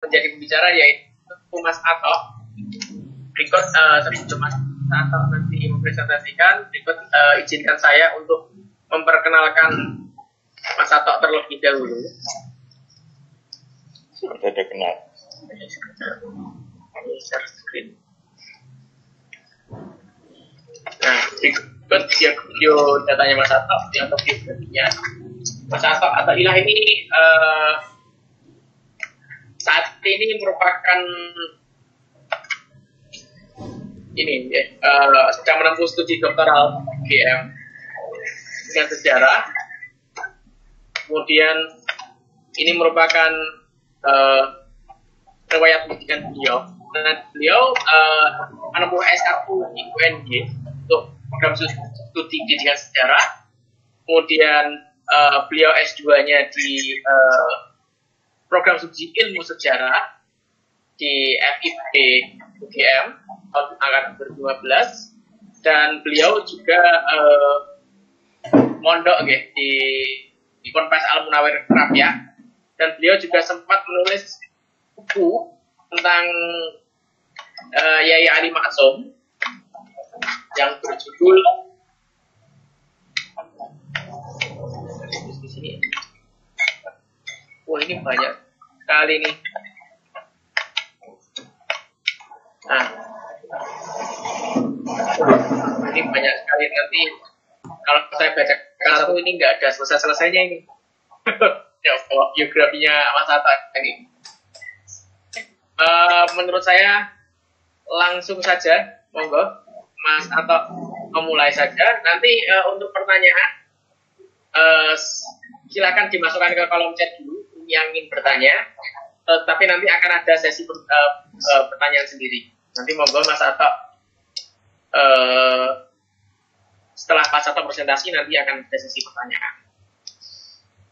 menjadi pembicara yaitu Mas Ato. Berikut sebelum Mas Ato nanti mempresentasikan, berikut izinkan saya untuk memperkenalkan Mas Ato terlebih dahulu. Sudah kenal. Share screen. Nah, berikut video datanya Mas Ato atau biografinya. Mas Ato Ilah ini saat ini merupakan sedang menempuh studi doktoral UGM dengan sejarah. Kemudian ini merupakan riwayat pendidikan beliau. Nah, beliau menempuh S1 di UNY untuk program studi pendidikan sejarah. Kemudian beliau S2-nya di program studi ilmu sejarah di FIP UGM tahun angkatan 2012, dan beliau juga mondok di Ponpes Al Munawir Krapyak, dan beliau juga sempat menulis buku tentang Yai Ali Maksum yang berjudul di sini. Wah, ini banyak sekali nih. Nah, ini banyak sekali, nanti kalau saya baca satu ini nggak ada selesai-selesainya ini. Ya, biografinya Mas Ato ini. Menurut saya langsung saja, monggo Mas Ato memulai saja. Nanti untuk pertanyaan silakan dimasukkan ke kolom chat dulu yang ingin bertanya. Tapi nanti akan ada sesi pertanyaan sendiri. Nanti monggo Mas Ato setelah Mas Ato presentasi nanti akan ada sesi pertanyaan.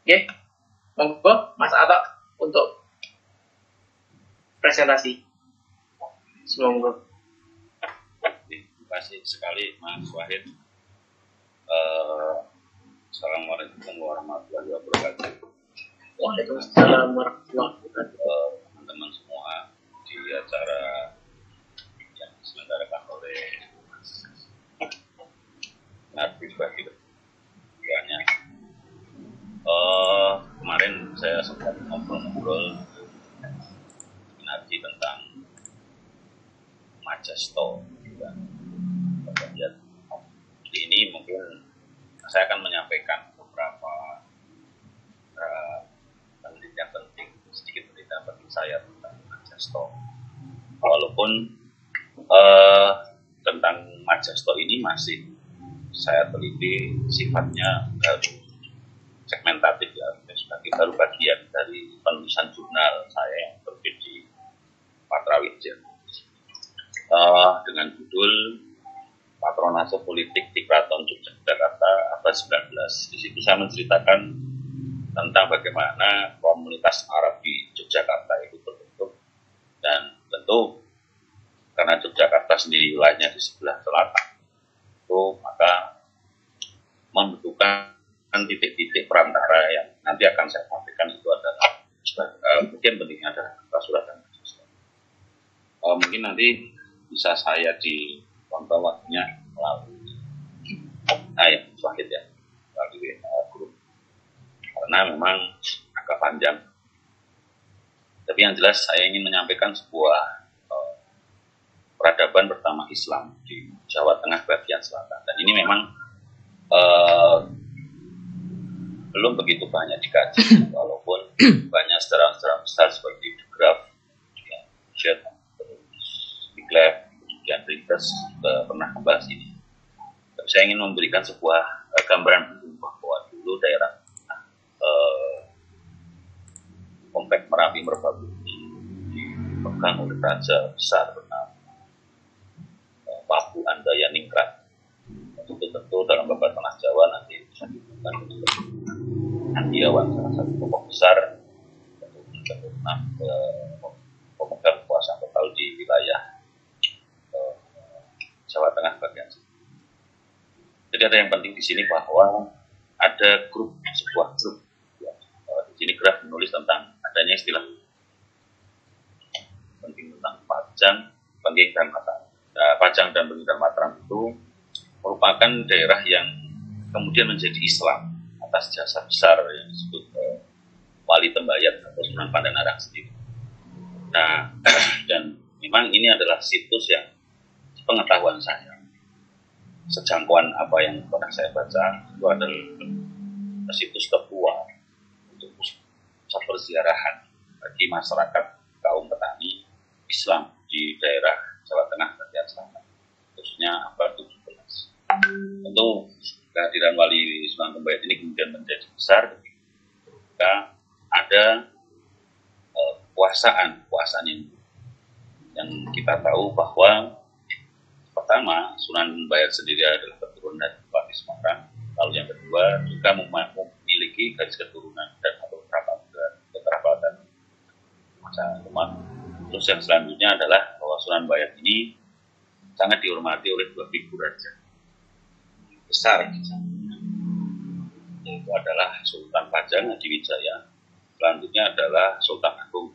Oke, monggo Mas Ato untuk presentasi. Semoga. Terima kasih sekali Mas Wahid. Assalamualaikum warahmatullahi wabarakatuh. Waalaikumsalam warahmatullahi wabarakatuh. Teman-teman semua di acara yang diselenggarakan oleh Narbi sebagai ketuanya. Kemarin saya sempat ngobrol Narbi tentang Majesto. Jadi ini mungkin saya akan menyampaikan beberapa penelitian penting, sedikit penelitian penting saya tentang Majesto. Walaupun tentang Majesto ini masih saya teliti sifatnya baru segmentatif ya, sebagai baru bagian dari penulisan jurnal saya yang terbit di Patrawijaya dengan judul Patronase Politik di Keraton Yogyakarta abad 19. Di situ saya menceritakan tentang bagaimana komunitas Arab di Yogyakarta itu terbentuk, dan tentu karena Yogyakarta sendiri wilayahnya di sebelah selatan, itu maka membutuhkan titik-titik perantara yang nanti akan saya sampaikan. Itu adalah mungkin pentingnya adalah surat dan mungkin nanti bisa saya di kontrol waktunya melalui Wahid ya, melalui grup, karena memang agak panjang. Tapi yang jelas saya ingin menyampaikan sebuah peradaban pertama Islam di Jawa Tengah bagian selatan, dan ini memang belum begitu banyak dikaji, walaupun banyak sejarawan-sejarawan besar seperti De Graaf, Shed, Wiglaf, kemudian Ringers juga pernah membahas ini. Tapi saya ingin memberikan sebuah gambaran bahwa dulu daerah komplek Merapi Merbabu dipegang oleh raja besar bernama Prabu Andaya Ningrat. Itu tentu dalam babat tanah Jawa nanti bisa ditemukan dengan Andiawan, salah satu tokoh besar yang pernah memegang kekuasaan total di wilayah Jawa Tengah bagian sini. Jadi ada yang penting di sini bahwa ada sebuah grup. Di sini Graf menulis tentang adanya istilah Pajang, Pengging dan Mataram. Pajang dan Pengging dan Mataram itu merupakan daerah yang kemudian menjadi Islam atas jasa besar yang disebut Wali Tembayat atau Sunan Pandanarang sendiri. Nah, dan memang ini adalah situs yang pengetahuan saya, sejangkauan apa yang pernah saya baca, itu adalah situs tertua untuk pusat perziarahan bagi masyarakat kaum petani Islam di daerah Jawa Tengah bagian selatan, khususnya abad 17. Tentu kehadiran Wali Sunan Tembayat ini kemudian menjadi besar ketika ada kekuasaan yang kita tahu bahwa pertama Sunan Tembayat sendiri adalah keturunan dari Bupati Semarang, lalu yang kedua juga memiliki garis keturunan dan atau kekerabatan masa umat. Terus yang selanjutnya adalah bahwa Sunan Tembayat ini sangat dihormati oleh dua figur raja besar, yaitu adalah Sultan Pajang Hadiwijaya, selanjutnya adalah Sultan Agung.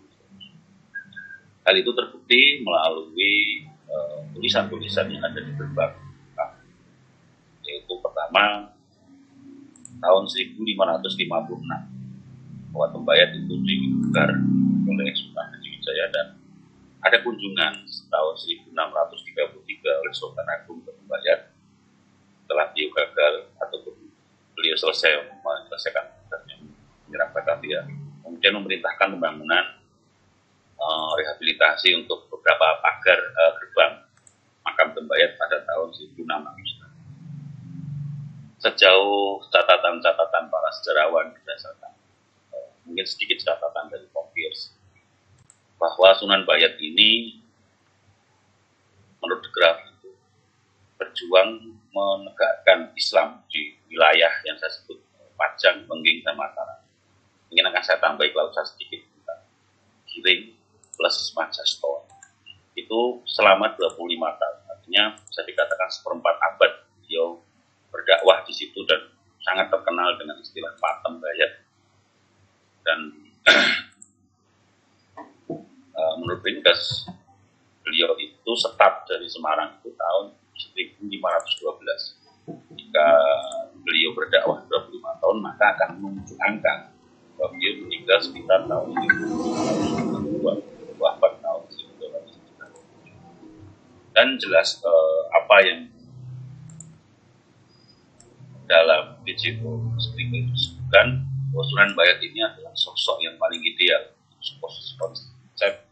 Hal itu terbukti melalui tulisan-tulisan yang ada di berbagai kitab. Yaitu pertama tahun 1556 bahwa Tembayat itu digelar oleh Sultan Hadiwijaya dan ada kunjungan tahun 1633 oleh Sultan Agung ke Tembayat setelah beliau gagal ataupun beliau selesai menyelesaikan tugasnya menyerang Batavia, kemudian memerintahkan pembangunan rehabilitasi untuk beberapa pagar gerbang makam Tembayat pada tahun 1600. Sejauh catatan-catatan para sejarawan berdasarkan mungkin sedikit catatan dari Kompiers, bahwa Sunan Bayat ini menurut Graf berjuang menegakkan Islam di wilayah yang saya sebut Pajang, Pengging, dan Mataram. Mungkin akan saya tambah klausa sedikit tentang Giring plus Majasto. Itu selama 25 tahun, artinya bisa dikatakan seperempat abad beliau berdakwah di situ dan sangat terkenal dengan istilah Patem Bayat. Dan menurut ringkas, beliau itu start dari Semarang itu tahun 1512. Jika beliau berdakwah 25 tahun, maka akan menuju angka bahwa beliau meninggal sekitar tahun 1902, wafat tahun 1903. Dan jelas apa yang dalam Digital Speaker disebutkan bahwa Sunan Bayat ini adalah sosok yang paling ideal konsep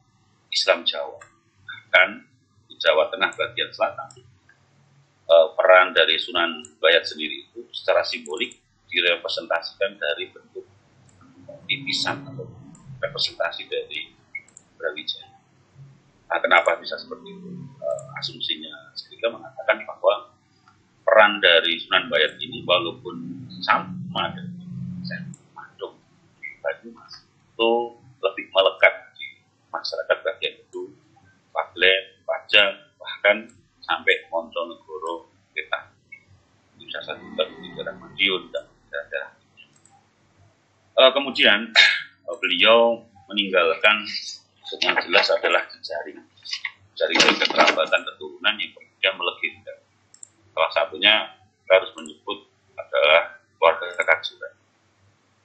Islam Jawa. Bahkan di Jawa Tengah bagian selatan, peran dari Sunan Bayat sendiri itu secara simbolik direpresentasikan dari bentuk pipisan atau representasi dari Brawijaya. Nah, kenapa bisa seperti itu? Asumsinya Skriga mengatakan bahwa peran dari Sunan Bayat ini walaupun sama dengan Madung di Banyumas itu lebih melekat di masyarakat bagian itu, Paglen, Pajang, bahkan sampai Montonegoro kita bisa satu di daerah Madiun dan daerah. Kemudian beliau meninggalkan yang jelas adalah jaring kekerabatan keturunan yang kemudian melegenda. Salah satunya kita harus menyebut adalah keluarga Kacuran.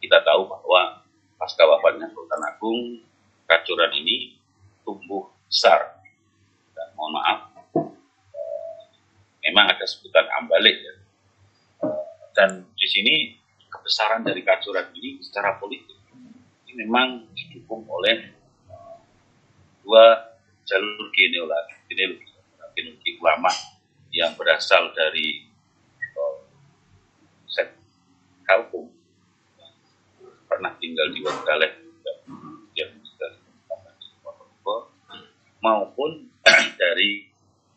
Kita tahu bahwa pasca wafatnya Sultan Agung, Kacuran ini tumbuh besar. Dan mohon maaf, memang ada sebutan Ambalik ya. Dan di sini kebesaran dari Kacuran ini secara politik ini memang didukung oleh dua jalur genealogi ulama yang berasal dari Set Kalkum pernah tinggal di Wonogale dan maupun dari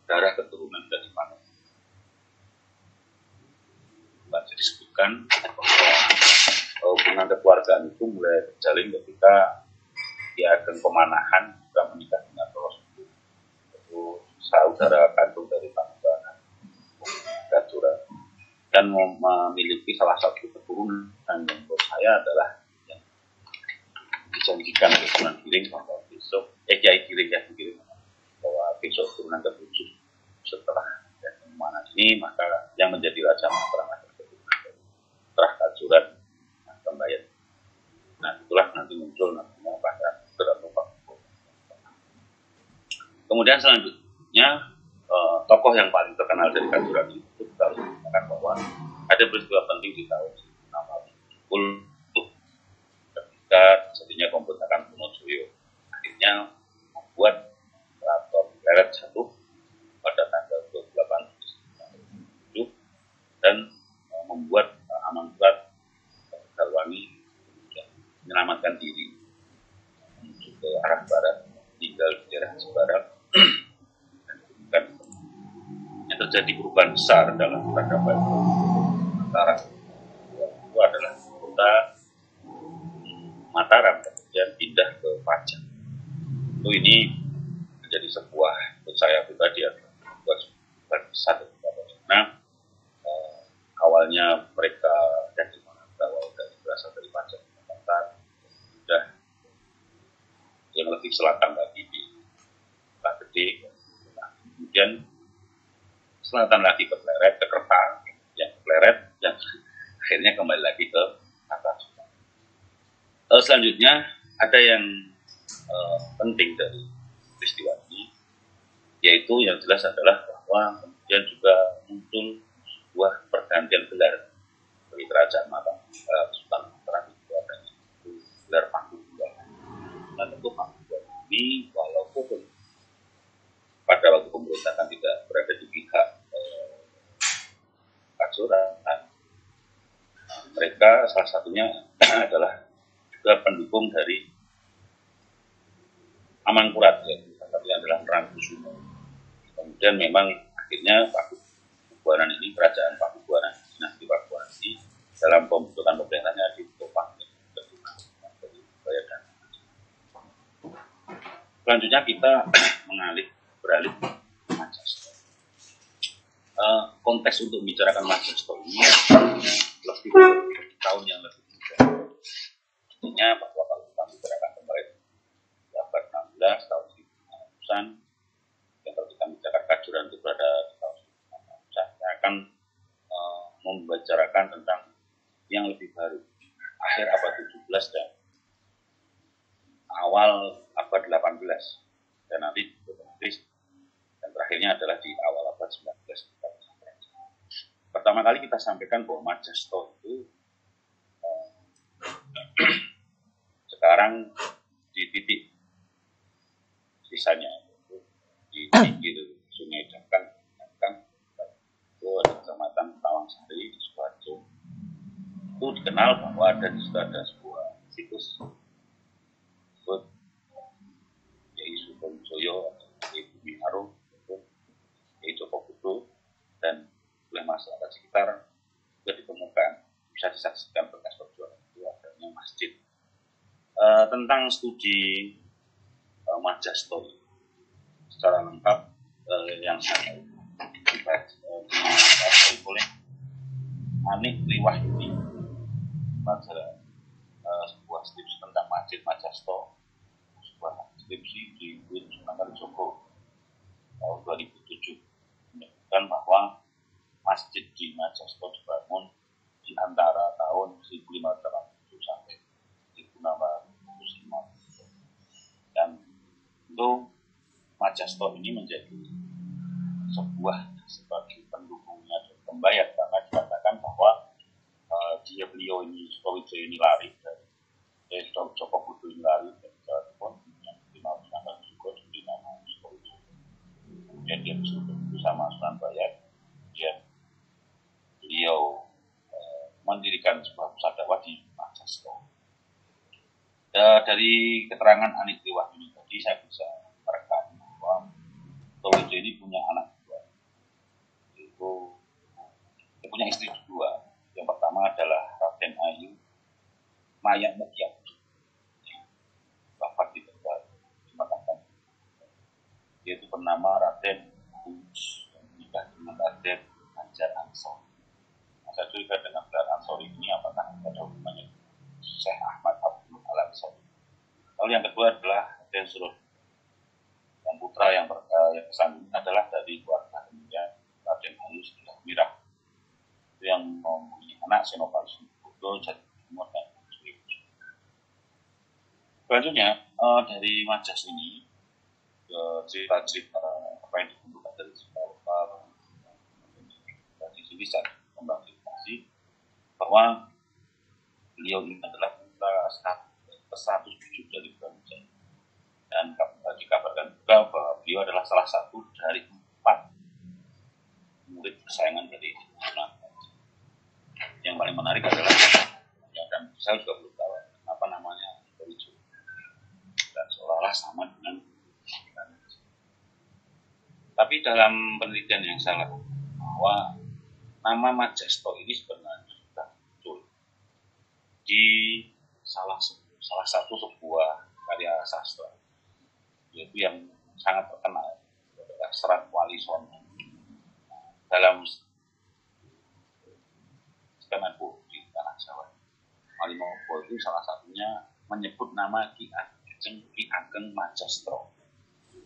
darah keturunan dari Panon. Baca disebutkan bahwa hubungan kekeluargaan itu mulai terjalin ketika Ki Ageng Pemanahan juga menikah dengan Rasul, itu saudara kandung dari Panembahan Kacuran, dan memiliki salah satu keturunan yang menurut saya adalah yang dijanjikan oleh Sunan Giring bahwa besok Kiai Giring bahwa besok turunan ke-7 setelah pengumuman ini, maka yang menjadi Raja Mataram adalah setelah Kajuran Pembayat. Nah, itulah nanti muncul namanya pada Pak. Kemudian selanjutnya tokoh yang paling terkenal dari Kajuran itu kita harus mengatakan bahwa ada peristiwa penting di tahun 1610 ketika terjadinya pemberontakan Wonosobo akhirnya membuat keraton Pleret jatuh pada tanggal 28 Juli dan membuat Amangkurat Galwangi menyelamatkan diri menuju ke arah barat, tinggal di daerah Sebarat. Dan yang terjadi perubahan besar dalam peradaban Mataram itu adalah kota Mataram kemudian pindah ke Pajang. Itu ini menjadi sebuah, menurut saya pribadi sebuah besar karena awalnya mereka dari mana awal dari berasal dari Pajang sudah yang lebih selatan lagi di Gede, nah, kemudian selatan lagi ke Pleret, ke Kertang, yang ke Pleret, yang akhirnya kembali lagi ke atas. Selanjutnya ada yang penting dari peristiwa ini, yaitu yang jelas adalah bahwa kemudian juga muncul sebuah pergantian gelar dari Kerajaan Mataram, Sultan Mataram itu adanya gelar Pakubuwana. Dan tentu Pakubuwana ini walaupun pada waktu pemberontakan tidak berada di pihak Kajuran, mereka salah satunya adalah juga pendukung dari Amangkurat, yaitu salah satunya adalah Rangkusumo. Kemudian memang akhirnya Pakubuwana ini, kerajaan Pakubuwana, dinasti Pakubuwana ini dalam pembentukan pemerintahnya ditopang dari Bayar. Selanjutnya kita beralih ke Majasto. Konteks untuk membicarakan Majasto ini lebih tahun yang lebih muda. Artinya bahwa kalau kita membicarakan kembali abad 16 tahun 1900-an, yang kalau kita membicarakan Kajuran itu berada di tahun 1900-an, saya akan membicarakan tentang yang lebih baru, akhir abad 17 dan awal abad 18, dan nanti otomatis dan terakhirnya adalah di awal abad 19. Pertama kali kita sampaikan bahwa Majasto itu sekarang di titik sisanya di pinggir Sungai Jakan itu ada kecamatan Tawangsari di Sukoharjo. Itu dikenal bahwa ada di situ ada sebuah situs disebut Yai Sutowijoyo atau Yai Bumi Harum, Yai Joko Budo, dan oleh masyarakat sekitar juga ditemukan bisa disaksikan bekas perjuangan itu adanya masjid. Tentang studi Majasto secara lengkap yang saya dibaca oleh Anik Triwahyudi pada sebuah skripsi tentang Masjid Majasto, sebuah skripsi di UIN Sunan Kalijogo tahun 2007, menyebutkan bahwa masjid di Majasto dibangun di antara tahun 1587 sampai 1605, dan itu Majasto ini menjadi sebagai pendukungnya dan pembayar, karena dikatakan bahwa beliau ini Sutowijoyo ini lari dari Joko Budo ini lari dari Jawa Timur, yang dikenal dengan juga diberi nama Sutowijoyo. Kemudian dia disuruh bersama Sunan Bayat, kemudian beliau mendirikan sebuah pusat dakwah di Majasto. Dari keterangan Anik Triwahyudi tadi saya bisa merekam bahwa Sutowijoyo ini punya anak dua, yaitu dia punya istri dua. Yang pertama adalah Raden Ayu Maya Mukyadi, wafat di Tegal, dimakamkan. Yaitu bernama Raden Uus, yang menikah dengan Raden Anjar Ansori. Saya curiga dengan gelar Ansori ini apakah ada hubungannya Syekh Ahmad Abdul Al-Ansori. Lalu yang kedua adalah Raden Surut, yang putra yang selanjutnya dari Majas ini cerita-cerita apa yang dikumpulkan dari sekolah lokal di sini bisa membantu bahwa beliau ini adalah putra ke-107 dari Brawijaya, dan dikabarkan juga bahwa beliau adalah salah satu dari 4 murid kesayangan dari Sunan Kudus. Yang paling menarik adalah, ya, dan saya juga belum tahu apa namanya Kericu, dan seolah-olah sama dengan, tapi dalam penelitian yang saya lakukan bahwa nama Majesto ini sebenarnya sudah muncul di salah satu sebuah karya sastra, yaitu yang sangat terkenal adalah Serat Wali Songo. Dalam Kemenku di tanah Jawa, Wali Songo itu salah satunya menyebut nama Ki Ageng Majestro.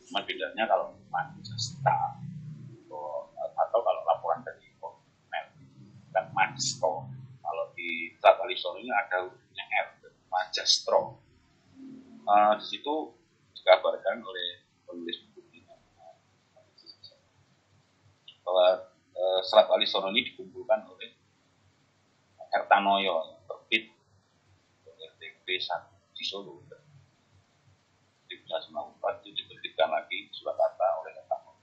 Cuma bedanya kalau Majesta atau kalau laporan dari Komenel dan Majestro. Kalau di Serat Wali Songo ini ada hurufnya R, Majestro. Di situ dikabarkan oleh penulis buku ini bahwa Serat Wali Songo ini dikumpulkan oleh Hertanoyo yang terbit oleh TP 1 di Solo. Di 1994 itu diterbitkan lagi di Surakarta oleh Hertanoyo.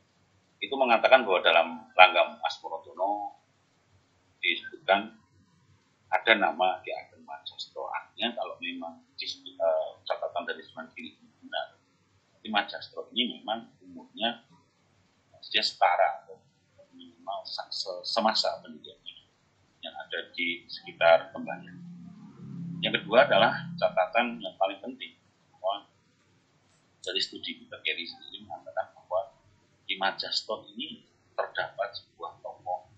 Itu mengatakan bahwa dalam Langgam Asmorodono disebutkan ada nama Ki Ageng Majestro. Artinya kalau memang catatan dari Sunan Giri benar, tapi Majestro ini memang umurnya dia setara atau minimal semasa pendidikannya yang ada di sekitar Kembangan. Yang kedua adalah catatan yang paling penting bahwa dari studi Peter Carey sendiri mengatakan bahwa di Majestro ini terdapat sebuah tokoh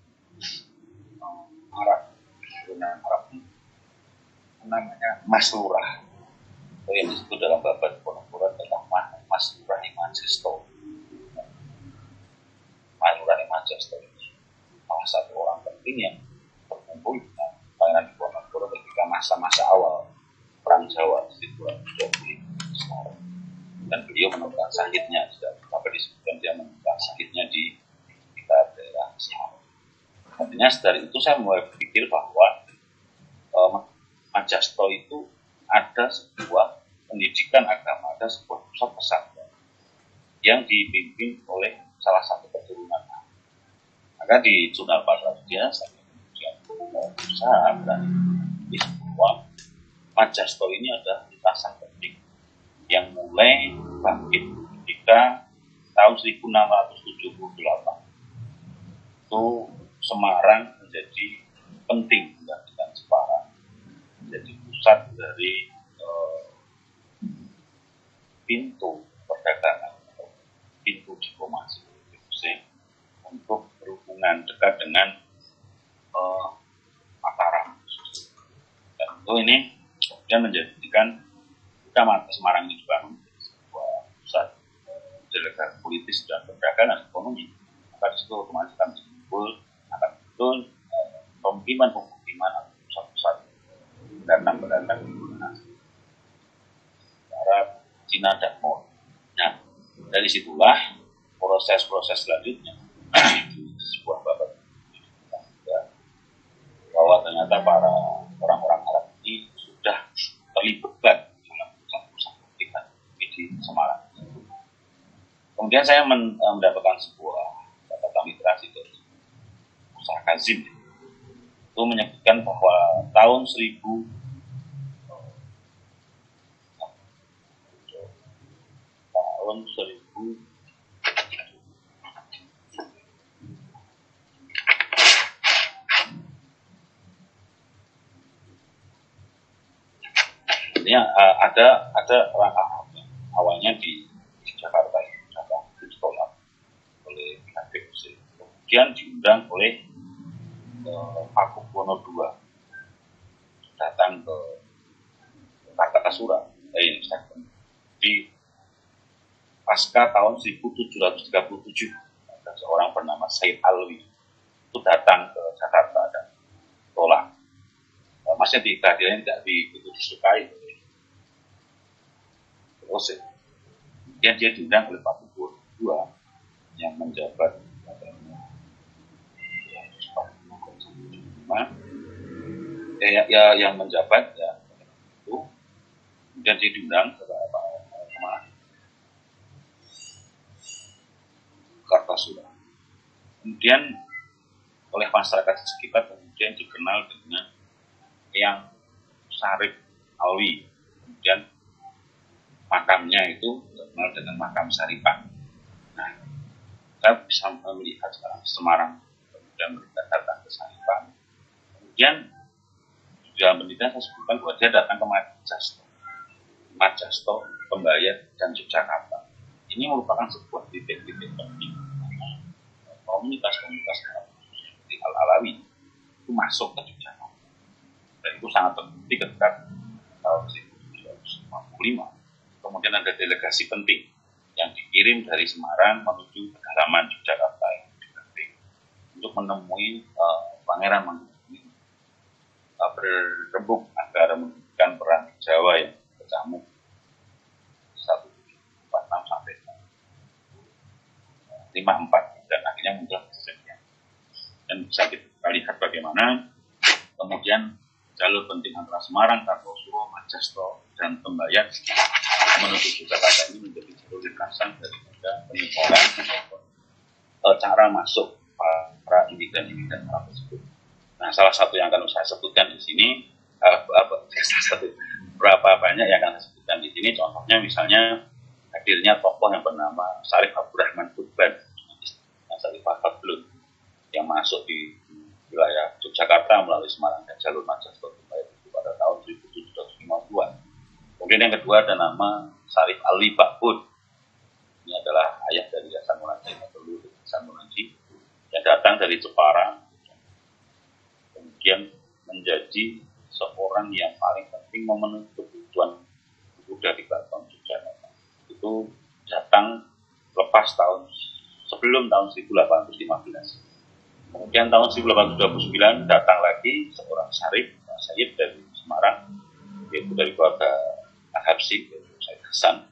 Arab, Arab namanya Mas Lurah, atau yang disebut dalam babat Ponorogo adalah Mas Lurah Majesto. Mas Lurah Majesto ini salah satu orang penting yang berkumpul dengan Pangeran Diponegoro ketika masa-masa awal Perang Jawa di Semarang, dan beliau menemukan sahidnya, sampai disebutkan dia menemukan sahidnya di sekitar daerah Semarang. Artinya dari itu saya mulai berpikir bahwa Majesto itu ada sebuah pendidikan agama, ada sebuah pusat pesantren yang dipimpin oleh salah satu keturunan. Maka di jurnal Pramudia saya kemudian berusaha dan bahwa Majesto ini adalah lintasan penting yang mulai bangkit ketika tahun 1678 itu Semarang menjadi penting menggantikan Jepara, menjadi pusat dari pintu perdagangan atau pintu diplomasi untuk berhubungan dekat dengan Mataram. Dan itu ini kemudian menjadikan Semarang ini juga menjadi sebuah pusat delegasi politis dan perdagangan ekonomi. Maka di situ otomatis akan timbul betul pemukiman atau pusat-pusat pendatang Arab, Cina, dan Mongol. Nah, dari situlah proses-proses selanjutnya sebuah babat bahwa ternyata para orang-orang Arab ini sudah terlibat dalam pusat-pusat pendidikan di Semarang. Kemudian saya mendapatkan sebuah catatan literasi dari Musa Kazim. Itu menyebutkan bahwa tahun 1000 ya, ada orang Arab awalnya di Jakarta di sekolah oleh pihak BUC, kemudian diundang oleh Pakubuwono II datang ke Kartasura di pasca tahun 1737. Ada seorang bernama Said Alwi itu datang ke Jakarta dan tolak. Maksudnya di kehadirannya tidak begitu disukai OC. Kemudian dia diundang oleh Pak Gubernur II yang menjabat yang menjabat ya itu, kemudian dia diundang ke Kartasura. Kemudian oleh masyarakat sekitar kemudian dikenal dengan yang Syarif Alwi. Kemudian makamnya itu dikenal dengan makam Syarifah. Nah, kita bisa melihat sekarang Semarang kemudian mereka datang ke Syarifah. Kemudian di dalam penelitian saya sebutkan bahwa dia datang ke Majasto, Pembayat, dan Yogyakarta. Ini merupakan sebuah titik-titik penting. Komunitas-komunitas seperti Al-Alawi itu masuk ke Yogyakarta. Dan itu sangat terbukti ketika tahun 1955. Kemudian ada delegasi penting yang dikirim dari Semarang menuju pedalaman Yogyakarta yang untuk menemui Pangeran Mangkunegaran berembuk agar menghentikan perang Jawa yang berkecamuk 1746 sampai 54 dan akhirnya muncul kejadian. Dan bisa kita lihat bagaimana kemudian jalur penting antara Semarang, Kartosuro, Majasto, dan Pembayat menuju Yogyakarta ini menjadi jalur lintasan daripada penyebaran cara masuk para imigran-imigran Arab tersebut. Nah, salah satu yang akan saya sebutkan di sini, berapa banyak yang akan saya sebutkan di sini, contohnya misalnya hadirnya tokoh yang bernama Syarif Abdurrahman Qutban, Syarif Fadlun, yang masuk di wilayah Yogyakarta melalui Semarang dan jalur Majasto pada tahun 1752. Kemudian yang kedua ada nama Syarif Alwi Bakbud. Ini adalah ayah dari Hasan Munaji atau Lulu Hasan Munaji yang datang dari Jepara. Kemudian menjadi seorang yang paling penting memenuhi kebutuhan dari Keraton Yogyakarta. Itu datang lepas sebelum tahun 1815. Kemudian tahun 1829 datang lagi seorang Syarif Sayyid dari Semarang, yaitu dari keluarga Al-Habsyi, yaitu Sayyid Hasan.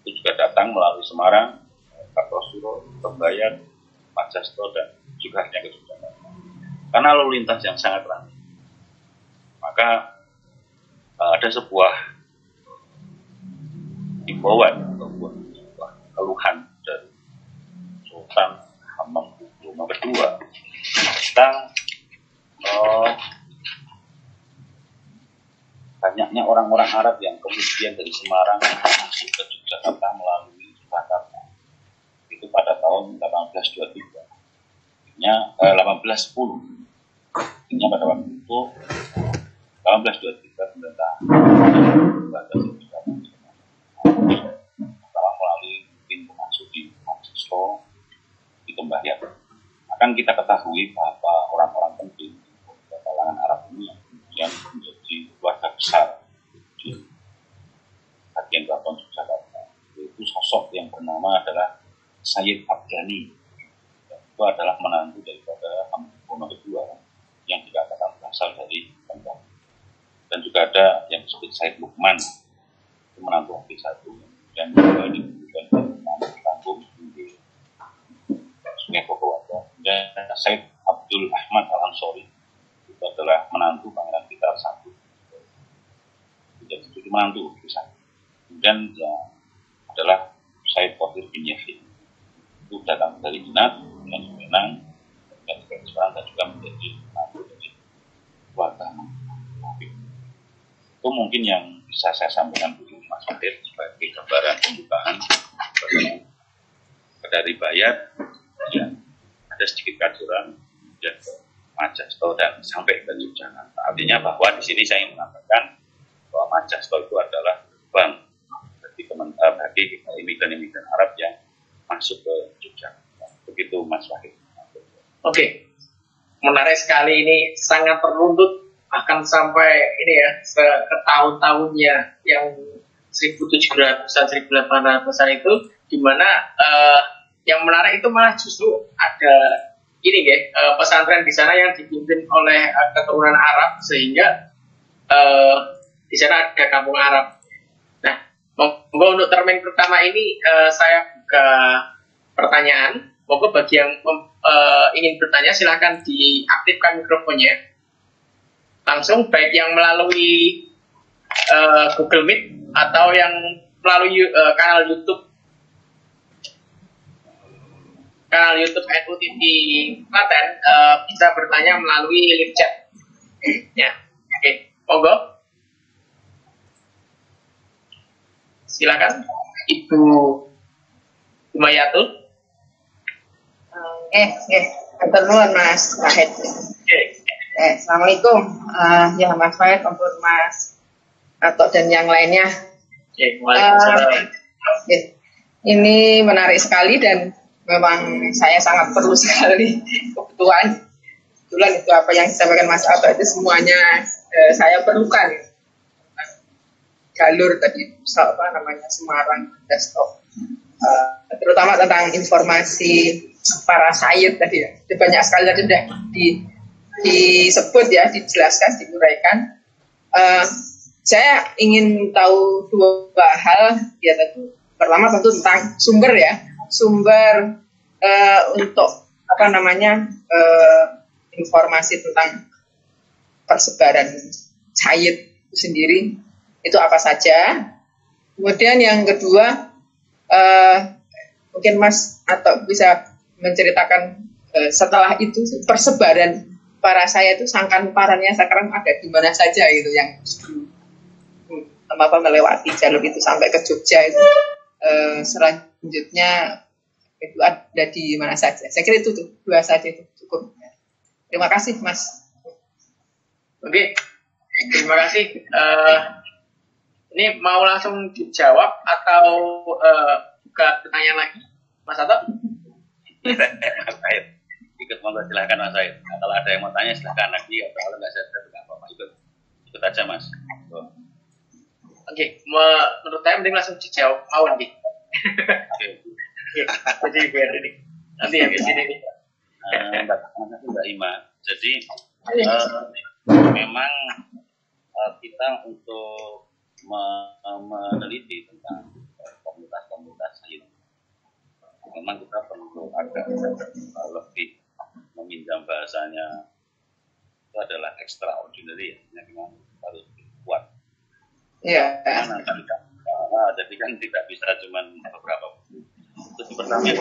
Itu juga datang melalui Semarang, Kartosuro, Pembayat, Majasto, dan juga hanya ke Yogyakarta. Karena lalu lintas yang sangat ramai, maka ada sebuah himbauan ataupun sebuah keluhan dari Sultan Hamengkubuwono II tentang banyaknya orang-orang Arab yang kemudian dari Semarang masuk ke Yogyakarta melalui Jakarta. Itu pada tahun 1823. 1810. Intinya pada waktu itu 1823 pemerintah melalui pintu masuk di Majasto di Pembayat. Akan kita ketahui bahwa orang-orang penting di kalangan Arab ini yang kemudian menjadi keluarga besar di bagian Keraton Yogyakarta, yaitu sosok yang bernama adalah Sayyid Abdani. Itu adalah menantu daripada Hamengkubuwono II yang dikatakan berasal dari Kendal. Dan juga ada yang disebut Sayyid Lukman, itu menantu Habib I, dan juga diberikan dari kampung di Sungai Bogowado. Dan Sayyid Abdul Ahmad Al-Ansori itu adalah menantu Pangeran Pitar I. Jadi itu menantu bisa. Kemudian ya, adalah Sayyid Qadir bin Yahya, itu datang dari Inat dan Sumenang dan sekarang dan juga menjadi menantu dari keluarga. Itu mungkin yang bisa saya sampaikan dulu Mas Fahir sebagai gambaran pembukaan dari Bayat. Ya, ada sedikit kacuran kemudian ke Majasto dan sampai ke Yogyakarta. Artinya bahwa di sini saya ingin mengatakan bahwa Majasto itu adalah bank bagi imigran-imigran Arab yang masuk ke Yogyakarta. Begitu Mas Wahid. Oke, menarik sekali, ini sangat terruntut bahkan sampai ini ya ke tahun-tahunnya yang 1700-an 1800-an itu, dimana yang menarik itu malah justru ada ini ya, pesantren di sana yang dipimpin oleh keturunan Arab, sehingga di sana ada kampung Arab. Nah, Monggo untuk termin pertama ini saya buka pertanyaan. Monggo bagi yang ingin bertanya silahkan diaktifkan mikrofonnya langsung, baik yang melalui Google Meet atau yang melalui kanal YouTube NU TV Klaten, bisa bertanya melalui link chat. Ya, oke, monggo. Silakan, Ibu Umayatul. Hatur nuwun Mas Wahid. Assalamualaikum. Ya Mas Wahid, ampun Mas Atok dan yang lainnya. Waalaikumsalam. Ini menarik sekali dan memang saya sangat perlu sekali. Kebetulan itu apa yang disampaikan Mas Atok itu semuanya saya perlukan. Jalur tadi Semarang desktop, terutama tentang informasi para sayid tadi ya. Banyak sekali tadi sudah disebut ya, dijelaskan, diuraikan. Saya ingin tahu dua hal ya. Pertama tentu tentang sumber ya. Sumber untuk informasi tentang persebaran Sayyid itu sendiri itu apa saja. Kemudian yang kedua, mungkin Mas atau bisa menceritakan setelah itu persebaran para saya itu sangkan parahnya sekarang ada di mana saja gitu, yang melewati jalur itu sampai ke Jogja itu. Selanjutnya itu ada di mana saja. Saya kira itu dua saja itu cukup. Terima kasih Mas. Oke, terima kasih. Ini mau langsung dijawab atau buka pertanyaan lagi, Mas Atok? Mas Said, ikut monggo silahkan Mas Said. Nah, kalau ada yang mau tanya silahkan lagi, atau kalau nggak saya nggak apa-apa, ikut aja Mas. Oke, menurut saya mending langsung dijawab Mawon nih. Jadi biar ini nanti yang di sini nih. Mbak Ima. Jadi memang kita untuk meneliti tentang komunitas-komunitas ini, memang kita perlu agak lebih meminjam bahasanya, itu adalah extraordinary, yang memang harus kuat. Iya. Jadi kan tidak bisa cuma beberapa. Itu pertama yang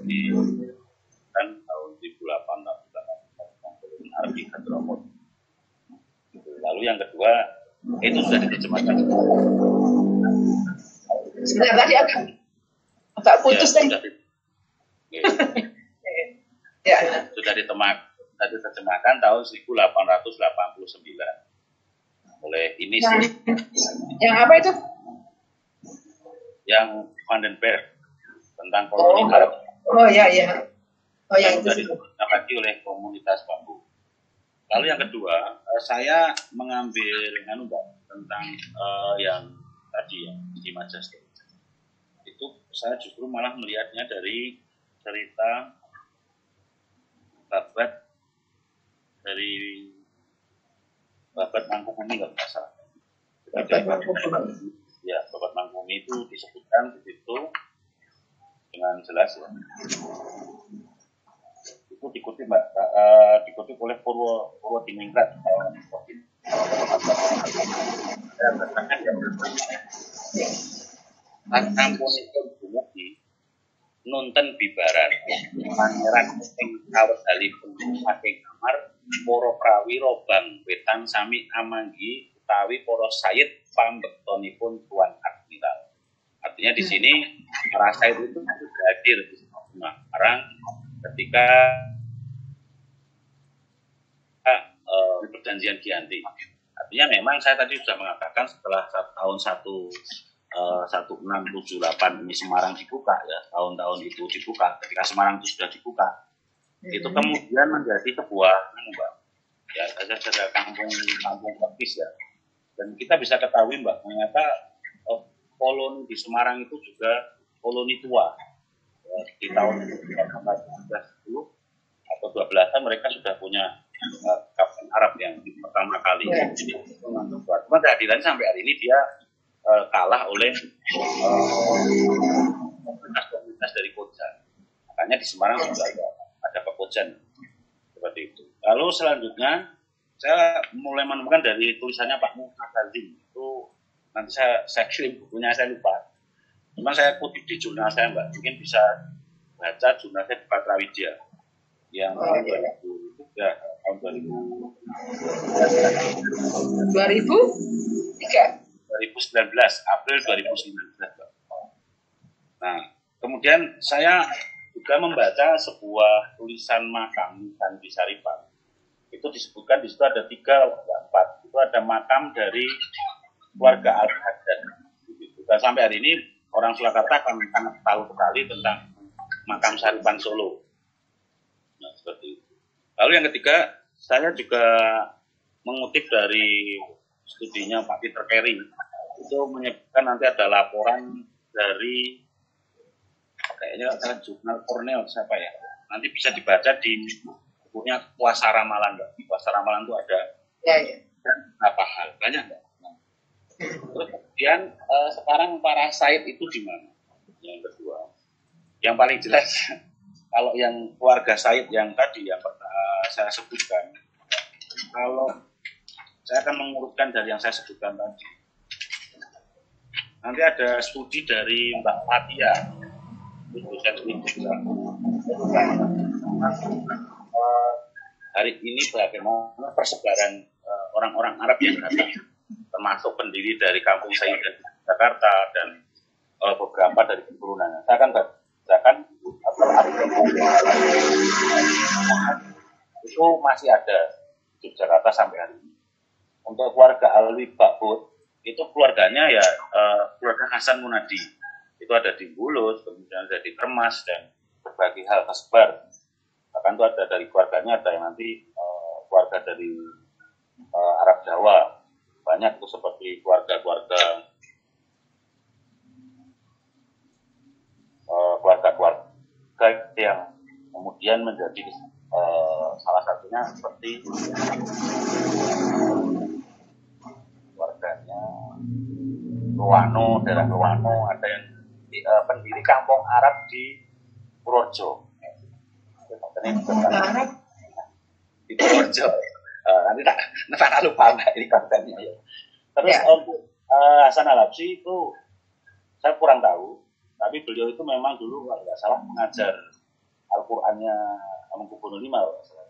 di kan tahun 2008 Arbi Hadramut. Lalu yang kedua itu sudah diterjemahkan. Sebentar tadi agak putus tadi. Sudah diterjemahkan tahun 1889 oleh ini yang apa itu? Yang Van den Berg tentang koloni Arab. Oh ya. Oh yang itu lagi oleh komunitas bambu. Lalu yang kedua, saya mengambil tentang yang tadi yang di Majestic. Itu saya justru malah melihatnya dari cerita babat dari babat Mangkubumi kalau nggak salah. Ya, babat Mangkubumi itu disebutkan di situ dengan jelas ya. Itu dikutip dikutip oleh Purwodiningrat. Kampung itu dumugi nonton bibaran pangeran ing kawedalipun saking kamar para prawira bang wetan sami amanggi utawi para sayid pambektonipun Tuan Admiral. Artinya di sini para sayid itu hadir di Semarang ketika perjanjian Giyanti. Artinya memang saya tadi sudah mengatakan setelah tahun 1678 ini Semarang dibuka ya, tahun-tahun itu dibuka, ketika Semarang itu sudah dibuka, itu kemudian menjadi sebuah ya saja kampung kepis ya. Dan kita bisa ketahui Mbak, ternyata koloni di Semarang itu juga koloni tua. Di tahun 1810 atau 12-an mereka sudah punya Kapten Arab yang pertama kali. Jadi cuma kehadiran sampai hari ini dia kalah oleh komunitas dari Koja. Makanya di Semarang juga ada Pekojan seperti itu. Lalu selanjutnya saya mulai menemukan dari tulisannya Pak Muhtazim itu, nanti saya kirim bukunya, saya lupa. Cuma saya kutip di jurnal saya, Mbak. Mungkin bisa baca jurnalnya di Patra Widya yang tahun 2003, 2019, April 2019. Nah, kemudian saya juga membaca sebuah tulisan makam Candi Saripan. Itu disebutkan di situ ada 4. Itu ada makam dari keluarga Al-Haddad. Dan sampai hari ini orang Surakarta akan sangat tahu sekali tentang makam Saripan Solo. Nah, seperti itu. Lalu yang ketiga, saya juga mengutip dari studinya Pak Peter Carey. Itu menyebutkan nanti ada laporan dari kayaknya jurnal Cornell siapa ya. Nanti bisa dibaca di bukunya Kuasa Ramalan, Mbak. Di Kuasa Ramalan itu ada berapa hal, banyak Mbak. Terus kemudian sekarang para Said itu di mana? Yang kedua, yang paling jelas kalau yang keluarga Said yang tadi yang saya sebutkan, kalau saya akan mengurutkan dari yang saya sebutkan tadi. Nanti ada studi dari Mbak Fatia, dosen juga. Hari ini bagaimana persebaran orang-orang Arab yang datang, termasuk pendiri dari Kampung Said dan Jakarta dan beberapa dari keturunannya. Saya akan bacakan itu masih ada di Jakarta sampai hari ini. Untuk keluarga Alwi Bakbut, itu keluarganya ya keluarga Hasan Munadi. Itu ada di Bulus, kemudian ada di Kermas dan berbagai hal tersebar. Bahkan itu ada dari keluarganya, ada yang nanti keluarga dari Arab Jawa. Banyak itu seperti keluarga-keluarga yang kemudian menjadi salah satunya seperti keluarganya Ruwano, daerah Ruwano, ada yang pendiri kampung Arab di Purworejo. Di Purworejo. Nanti tak lupa ini kontennya ya. Terus untuk Hasan Al-Habsyi itu saya kurang tahu, tapi beliau itu memang dulu kalau nggak salah mengajar Al-Qur'annya Hamengkubuwono V kalau nggak salah.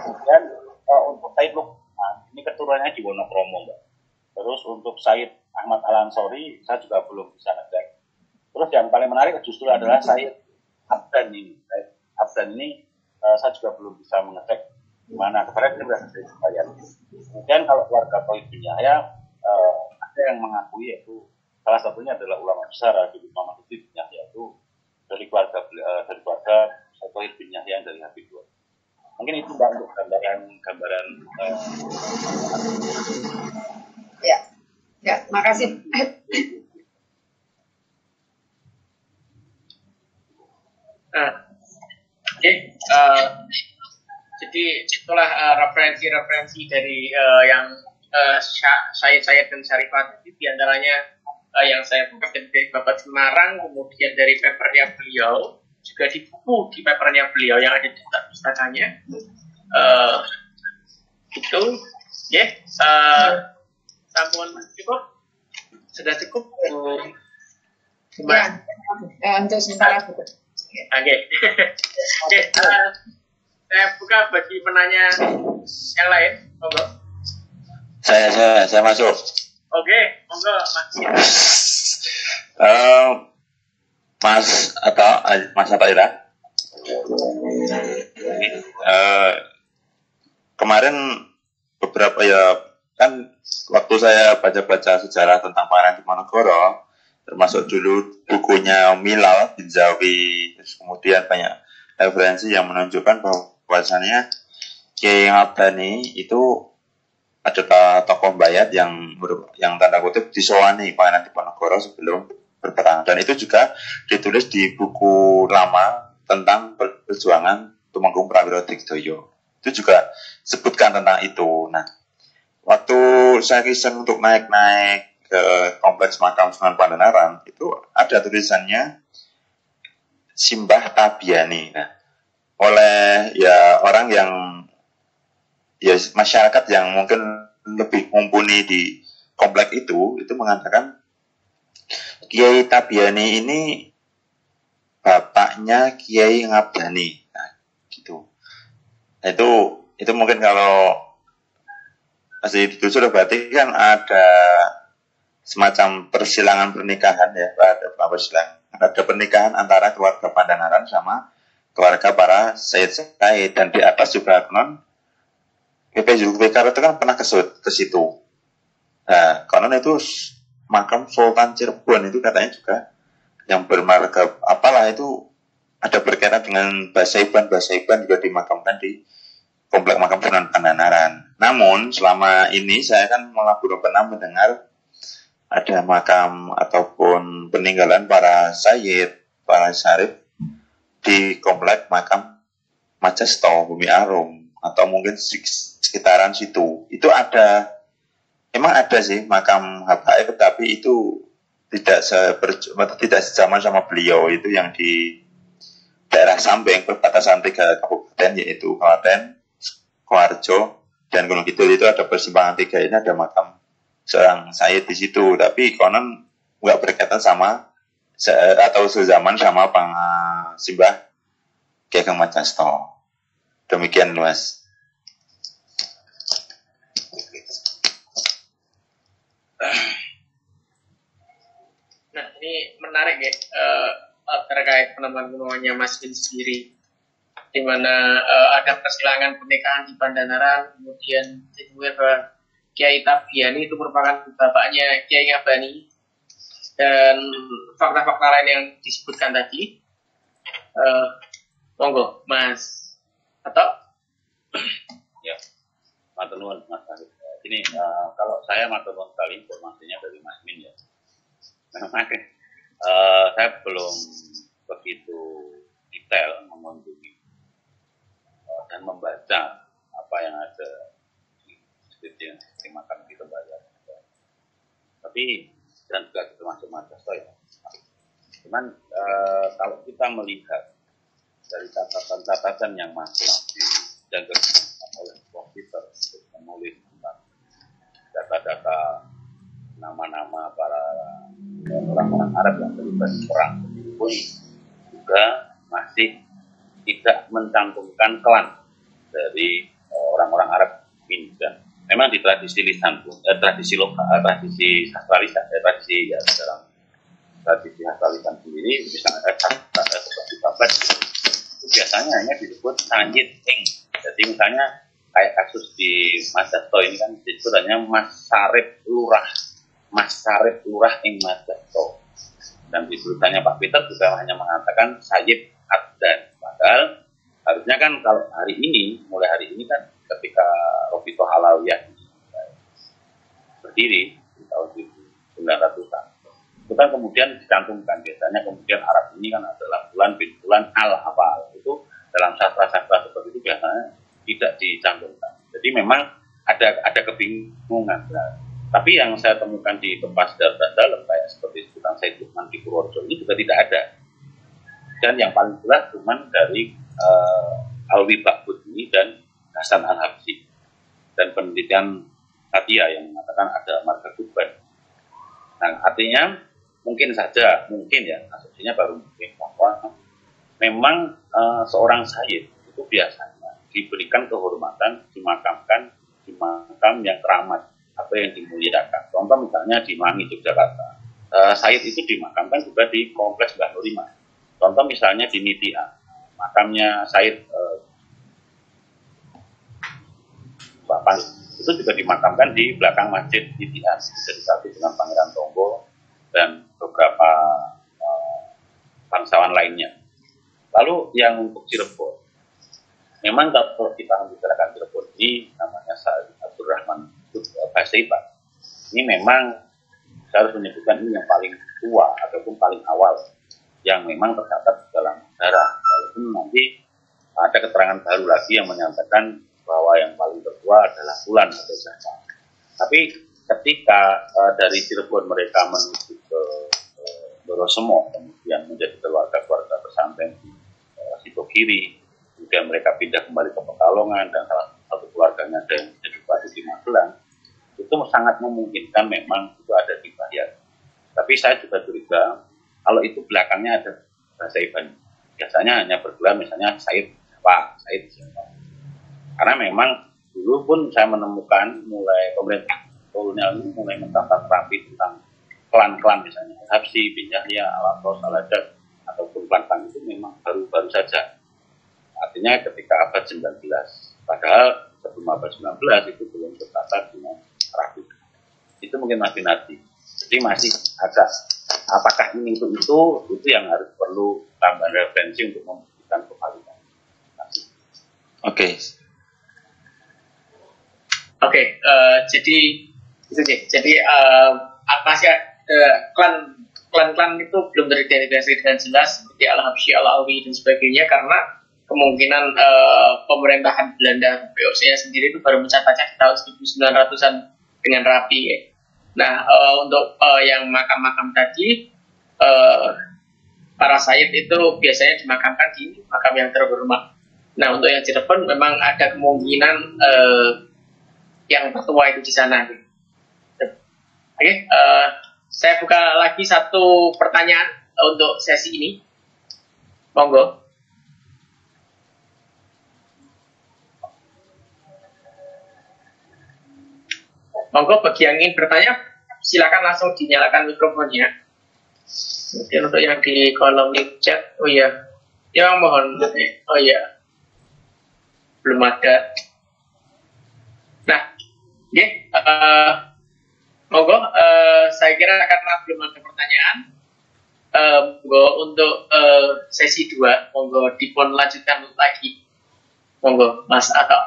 Kemudian untuk Said Luqman ini keturunannya di Wonokromo, Mbak. Terus untuk Said Ahmad Al-Ansori saya juga belum bisa ngecek. Terus yang paling menarik justru adalah Said Abdan ini. Said Abdan ini saya juga belum bisa mengecek di mana. Kemarin kita sudah selesai sekalian. Kemudian kalau keluarga Tauhid bin Yahya ada yang mengakui, yaitu salah satunya adalah ulama besar Habib Muhammad bin Yahya, itu dari keluarga Tauhid bin Yahya yang dari Habib II. Mungkin itu Mbak untuk gambaran. Ya, makasih. Jadi itulah referensi dari yang Said dan Syarifat di antaranya yang saya tangkap dari Bapak Semarang, kemudian dari papernya beliau, juga di buku di papernya beliau yang ada di pustakanya. Itu, sampun cukup, sudah cukup. Untuk sementara cukup. Oke. Saya buka bagi penanya yang lain, monggo. Saya masuk. Oke, monggo Mas. Mas Ataira. Kemarin beberapa kan waktu saya baca-baca sejarah tentang Pangeran Diponegoro, termasuk dulu bukunya Milal bin Zawi, terus kemudian banyak referensi yang menunjukkan bahwasannya Kiai Ngabdani itu adalah tokoh bayat yang tanda kutip disowani Pangeran Diponegoro sebelum berperang, dan itu juga ditulis di buku lama tentang perjuangan Tumenggung Prawiro Digdoyo. Itu juga sebutkan tentang itu. Nah, waktu saya iseng untuk naik-naik ke kompleks makam Sunan Pandanaran, itu ada tulisannya Simbah Tabiani. Nah, oleh ya orang yang ya masyarakat yang mungkin lebih mumpuni di komplek itu mengatakan Kiai Tabiani ini bapaknya Kiai Ngabdani. Nah, gitu. Nah, itu mungkin kalau masih ditelusuri berarti kan ada semacam persilangan pernikahan ya, ada pernikahan antara keluarga Pandanaran sama keluarga para Said dan di atas juga konon PP Zulfikar itu kan pernah ke situ. Nah, konon itu makam Sultan Cirebon itu katanya juga yang bermarga apalah itu ada berkaitan dengan Basaiban juga dimakamkan di komplek makam Sunan Pandanaran. Namun selama ini saya kan malah belum pernah mendengar ada makam ataupun peninggalan para Sayyid, para Syarif di komplek makam Majesto, Bumi Arum atau mungkin sekitaran situ. Itu ada, emang ada sih makam Habaib, tapi itu tidak sejaman sama beliau. Itu yang di daerah Sambeng, perbatasan 3 kabupaten, yaitu Klaten, Koarjo, dan Gunung Kidul. Itu ada persimpangan 3 ini, ada makam seorang Sayyid di situ, tapi konon nggak berkaitan sama atau sezaman sama Simbah Ki Ageng Majasto. Demikian, Mas. Nah, ini menarik ya, terkait penemuan-penemuannya Mas Bin sendiri, di mana ada persilangan pernikahan di Pandanaran, kemudian ditemukan bahwa Kiai Tabiani itu merupakan bapaknya Kiai Ngabani, dan fakta-fakta lain yang disebutkan tadi. Monggo, Mas. Atau? Ya, matur nuwun Mas Arif. Ini kalau saya matur nuwun sekali informasinya dari Mas Min ya. Memang saya belum begitu detail mengunjungi dan membaca apa yang ada di makam di Tembayan. Tapi dan juga termasuk Majasto ya. Cuman kalau kita melihat dari catatan-catatan yang masih dijaga oleh komputer untuk menulis tentang data-data nama-nama para orang-orang Arab yang terlibat perang pun juga masih tidak mencantumkan klan dari orang-orang Arab ini. Dan memang di tradisi lisan pun, tradisi lokal, tradisi sastra lisan, tradisi ya dalam tradisi sastra lisan sendiri, misalnya seperti babat, itu biasanya hanya disebut Sayyid Ing. Jadi misalnya kayak kasus di Majasto ini kan disebut hanya Mas Sarip Lurah Ing Majasto. Dan di tulisannya Pak Peter juga hanya mengatakan Sayyid Adnan. Padahal harusnya kan kalau mulai hari ini kan ketika Robito Halawiyah berdiri di tahun 1900-an, itu kan kemudian dicantumkan, biasanya kemudian Arab ini kan adalah bulan al-hafal, itu dalam sastra-sastra seperti itu biasanya tidak dicantumkan. Jadi memang ada kebingungan. Nah, tapi yang saya temukan di bekas data dalam kayak seperti sebutan Said Lukman di Purworejo ini juga tidak ada. Dan yang paling jelas cuma dari Alwi Bakbudi dan Hasan Al-Habsyi, dan penelitian Katia yang mengatakan ada marga Tuban. Nah, artinya mungkin ya, asumsinya baru mungkin bahwa memang seorang sayyid itu biasanya diberikan kehormatan, dimakamkan di makam yang keramat atau yang dimuliakan. Contoh misalnya di Mangi, Yogyakarta, sayyid itu dimakamkan juga di Kompleks Mbah Nurima. Contoh misalnya di Nitia, makamnya Said Bapak itu juga dimakamkan di belakang Masjid Nitia, jadi satu dengan Pangeran Tonggo dan beberapa bangsawan lainnya. Lalu yang untuk Cirebon, memang kalau kita membicarakan Cirebon ini namanya Said Abdurrahman Basaiban. Ini memang saya harus menyebutkan ini yang paling tua ataupun paling awal yang memang tercatat dalam sejarah. Walaupun nanti ada keterangan baru lagi yang menyatakan bahwa yang paling tertua adalah Fulan atau siapa. Tapi ketika dari Cirebon mereka menuju ke Dorosemo, kemudian menjadi keluarga pesantren di Sidogiri, kemudian mereka pindah kembali ke Pekalongan, dan salah satu keluarganya ada yang jadi bupati di Magelang, itu sangat memungkinkan memang itu ada di Bayan. Tapi saya juga curiga kalau itu belakangnya ada bahasa Iban. Biasanya hanya bergelar misalnya Said siapa. Karena memang dulu pun saya menemukan mulai pemerintah kolonial ini mulai mencatat rapi tentang klan-klan misalnya Habsyi, bin Yahya, Al-Atros, Al-Haddad ataupun klan-klan itu memang baru-baru saja. Artinya ketika abad 19. Padahal sebelum abad 19 itu belum tercatat dengan rapi. Itu mungkin masih nanti. Jadi masih agak apakah ini itu yang harus perlu tambahan referensi untuk membuktikan kevalidan. Oke. Oke, jadi itu sih. Jadi apa sih klan-klan itu belum teridentifikasi dengan jelas seperti Al-Habsyi, Al-Alwi dan sebagainya karena kemungkinan pemerintahan Belanda VOC-nya sendiri itu baru mencatatnya di tahun 1900-an dengan rapi ya. Nah, untuk yang makam-makam tadi para sayyid itu biasanya dimakamkan di makam yang terhormat. Nah, untuk yang Cirebon memang ada kemungkinan yang tertua itu di sana. Oke, saya buka lagi satu pertanyaan untuk sesi ini. Monggo. Monggo bagi yang ingin bertanya, silakan langsung dinyalakan mikrofonnya. Mungkin untuk yang di kolom link chat, oh iya, ya mohon, oh iya, belum ada. Nah, monggo, saya kira karena belum ada pertanyaan, monggo untuk sesi 2, monggo dipun lanjutkan lagi, monggo Mas Ato.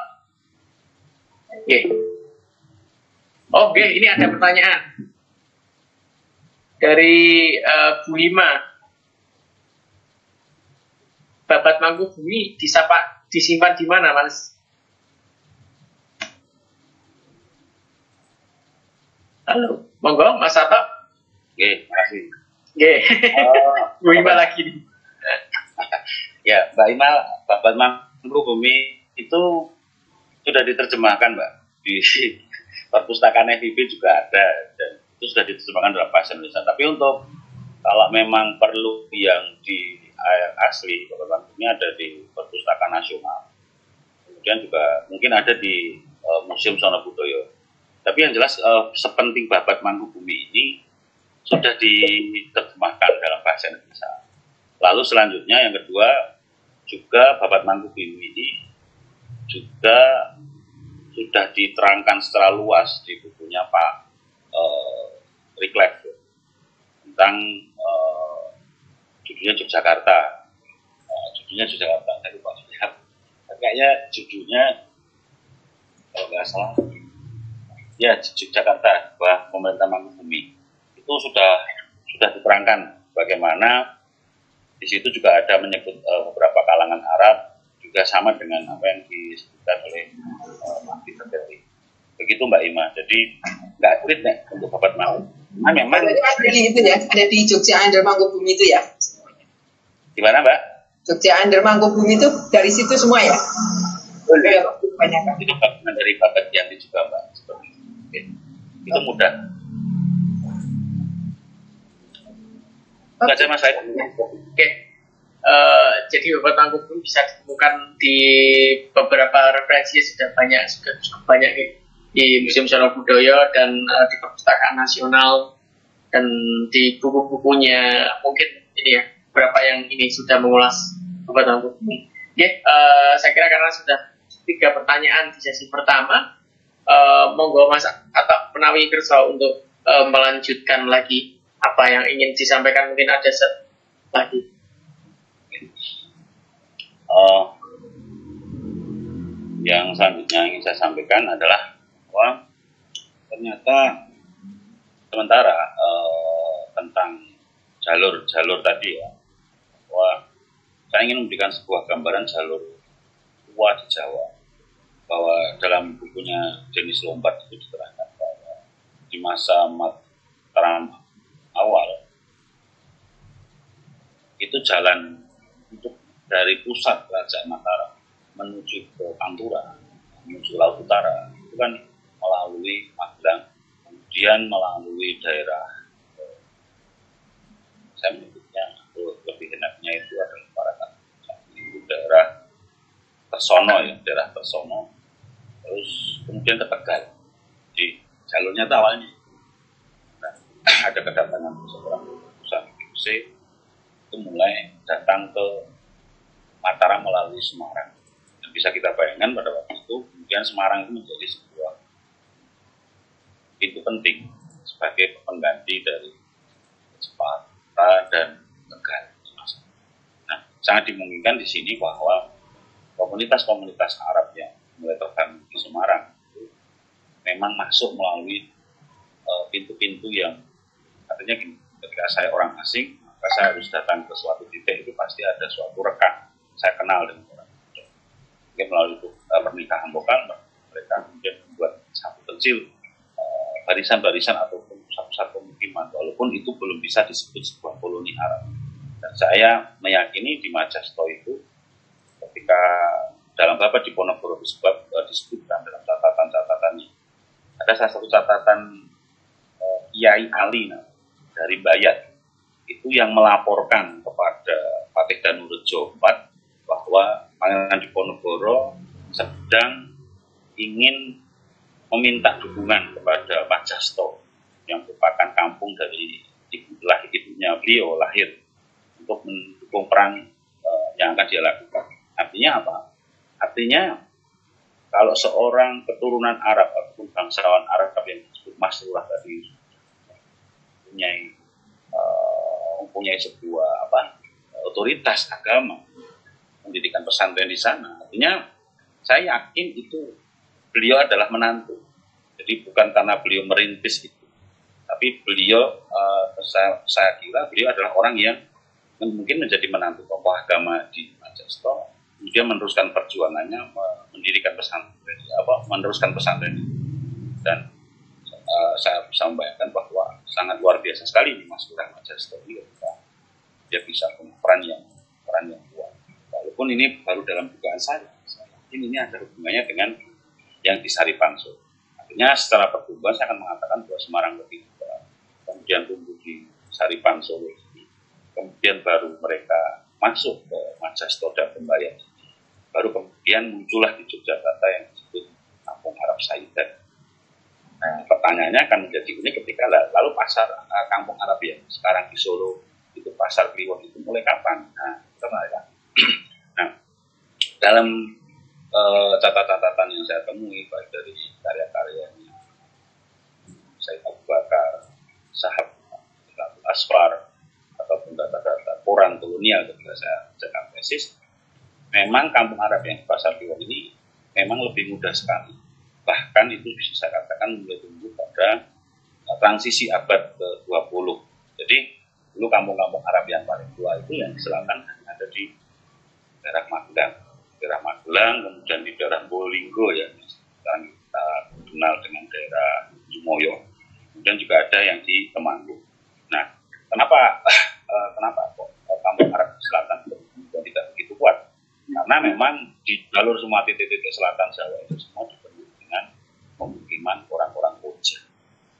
Oke, ini ada pertanyaan dari Bu Hima. Babat Mangkubumi disimpan di mana, Mas? Halo, monggo Mas Ato. Oke, makasih. Bu Hima lagi nih. Ya, Mbak Ima, Babat Mangkubumi itu sudah diterjemahkan, Mbak, di perpustakaan FIB juga ada, dan itu sudah diterjemahkan dalam bahasa Indonesia. Tapi untuk kalau memang perlu yang di asli, ini ada di Perpustakaan Nasional. Kemudian juga mungkin ada di Museum Sono Budoyo. Tapi yang jelas sepenting Babat Mangkubumi ini sudah diterjemahkan dalam bahasa Indonesia. Lalu selanjutnya yang kedua juga Babat Mangkubumi ini juga sudah diterangkan secara luas di bukunya Pak Riklef tentang judulnya Yogyakarta. Saya lupa lihat. Kayaknya judulnya kalau nggak salah, ya Yogyakarta, bahwa pemerintah Mangkubumi itu sudah diterangkan bagaimana di situ juga ada menyebut beberapa kalangan Arab juga sama dengan apa yang disebutkan oleh Peter Terry. Begitu Mbak Ima. Jadi nggak sulit nih untuk Babat Mangkubumi. Nah, memang ada di itu ya, ada di Jogja Under Mangkubumi itu ya. Di mana Mbak? Jogja Under Mangkubumi itu dari situ semua ya. Banyak kan. Itu bagian dari Babat yang juga Mbak. Seperti itu. Oke. Itu mudah. Baca Mas Said. Oke. Jadi Babat Mangkubumi bisa ditemukan di beberapa referensi sudah cukup banyak ya. Di Museum Sono Budoyo dan di Perpustakaan Nasional dan di buku-bukunya mungkin ini ya beberapa yang ini sudah mengulas Babat Mangkubumi. Saya kira karena sudah 3 pertanyaan di sesi pertama, monggo Mas atau Menawi Kerso untuk melanjutkan lagi apa yang ingin disampaikan, mungkin ada lagi. Yang selanjutnya ingin saya sampaikan adalah bahwa ternyata sementara tentang jalur tadi ya, bahwa saya ingin memberikan sebuah gambaran jalur tua di Jawa, bahwa dalam bukunya Denis Lombard itu diterangkan bahwa di masa Mataram awal itu jalan untuk dari pusat kerajaan Mataram menuju ke Pantura, menuju Laut Utara itu kan melalui Magelang, kemudian melalui daerah, saya menyebutnya lebih enaknya itu adalah Parakan, itu daerah Tersono ya, daerah Tersono, terus kemudian ke Tegal. Jadi jalurnya itu awalnya ada kedatangan seorang utusan PBC itu mulai datang ke Mataram melalui Semarang. Dan bisa kita bayangkan pada waktu itu, kemudian Semarang itu menjadi sebuah pintu penting sebagai pengganti dari Sparta dan Tegal. Nah, sangat dimungkinkan di sini bahwa komunitas-komunitas Arab yang mulai terbangun di Semarang itu memang masuk melalui pintu-pintu yang artinya gini, ketika saya orang asing, maka saya harus datang ke suatu titik, itu pasti ada suatu rekan saya kenal dengan orang itu. Mungkin melalui pernikahan lokal, mereka kemudian membuat satu kecil barisan-barisan ataupun pusat-pusat pemukiman, walaupun itu belum bisa disebut sebuah koloni Arab. Dan saya meyakini di Majasto itu ketika dalam Bapak Diponegoro disebutkan dalam catatan-catatannya, ada salah satu catatan Kiai Ali dari Bayat itu yang melaporkan kepada Patih Danurejo IV bahwa Pangeran Diponegoro sedang ingin meminta dukungan kepada Majasto yang merupakan kampung dari ibunya beliau lahir untuk mendukung perang yang akan dia lakukan. Artinya apa? Artinya kalau seorang keturunan Arab ataupun bangsawan Arab yang disebut Masrurah tadi mempunyai sebuah otoritas agama, pendidikan pesantren di sana, artinya saya yakin itu beliau adalah menantu. Jadi bukan karena beliau merintis itu, tapi beliau saya kira beliau adalah orang yang mungkin menjadi menantu tokoh agama di Majasto, kemudian meneruskan perjuangannya mendirikan pesantren, meneruskan pesantren itu. Dan saya bisa membayangkan bahwa sangat luar biasa sekali nih Mas Lurah Majasto ini ketika dia bisa punya peran yang kuat. Walaupun ini baru dalam dugaan saya yakin ini ada hubungannya dengan yang di Saripanso. Artinya secara pertumbuhan saya akan mengatakan bahwa Semarang lebih kuat, kemudian tumbuh di Saripanso, kemudian baru mereka masuk ke Majasto dan Pembayan. Baru kemudian muncullah di Yogyakarta yang disebut Kampung Arab Saidat. Nah, pertanyaannya akan menjadi unik ketika lalu pasar Kampung Arab yang sekarang di Solo itu pasar Kliwon itu mulai kapan? Nah, nah dalam catatan-catatan yang saya temui baik dari karya-karyanya Said Abu Bakar, Sahab Asfar ataupun data-data koran kolonial ketika saya cetak tesis, memang Kampung Arab yang di pasar Kliwon ini memang lebih mudah sekali. Bahkan itu bisa saya katakan mulai tumbuh pada transisi abad ke-20. Jadi dulu kampung-kampung Arab yang paling tua itu yang di selatan ada di daerah Magelang, kemudian di daerah Bolinggo ya, sekarang kita kenal dengan daerah Jumoyo. Kemudian juga ada yang di Temanggung. Nah, kenapa kok kampung Arab di selatan tidak begitu kuat? Karena memang di jalur semua titik-titik selatan Jawa itu semua dipenuhi dengan pemukiman orang-orang Koja.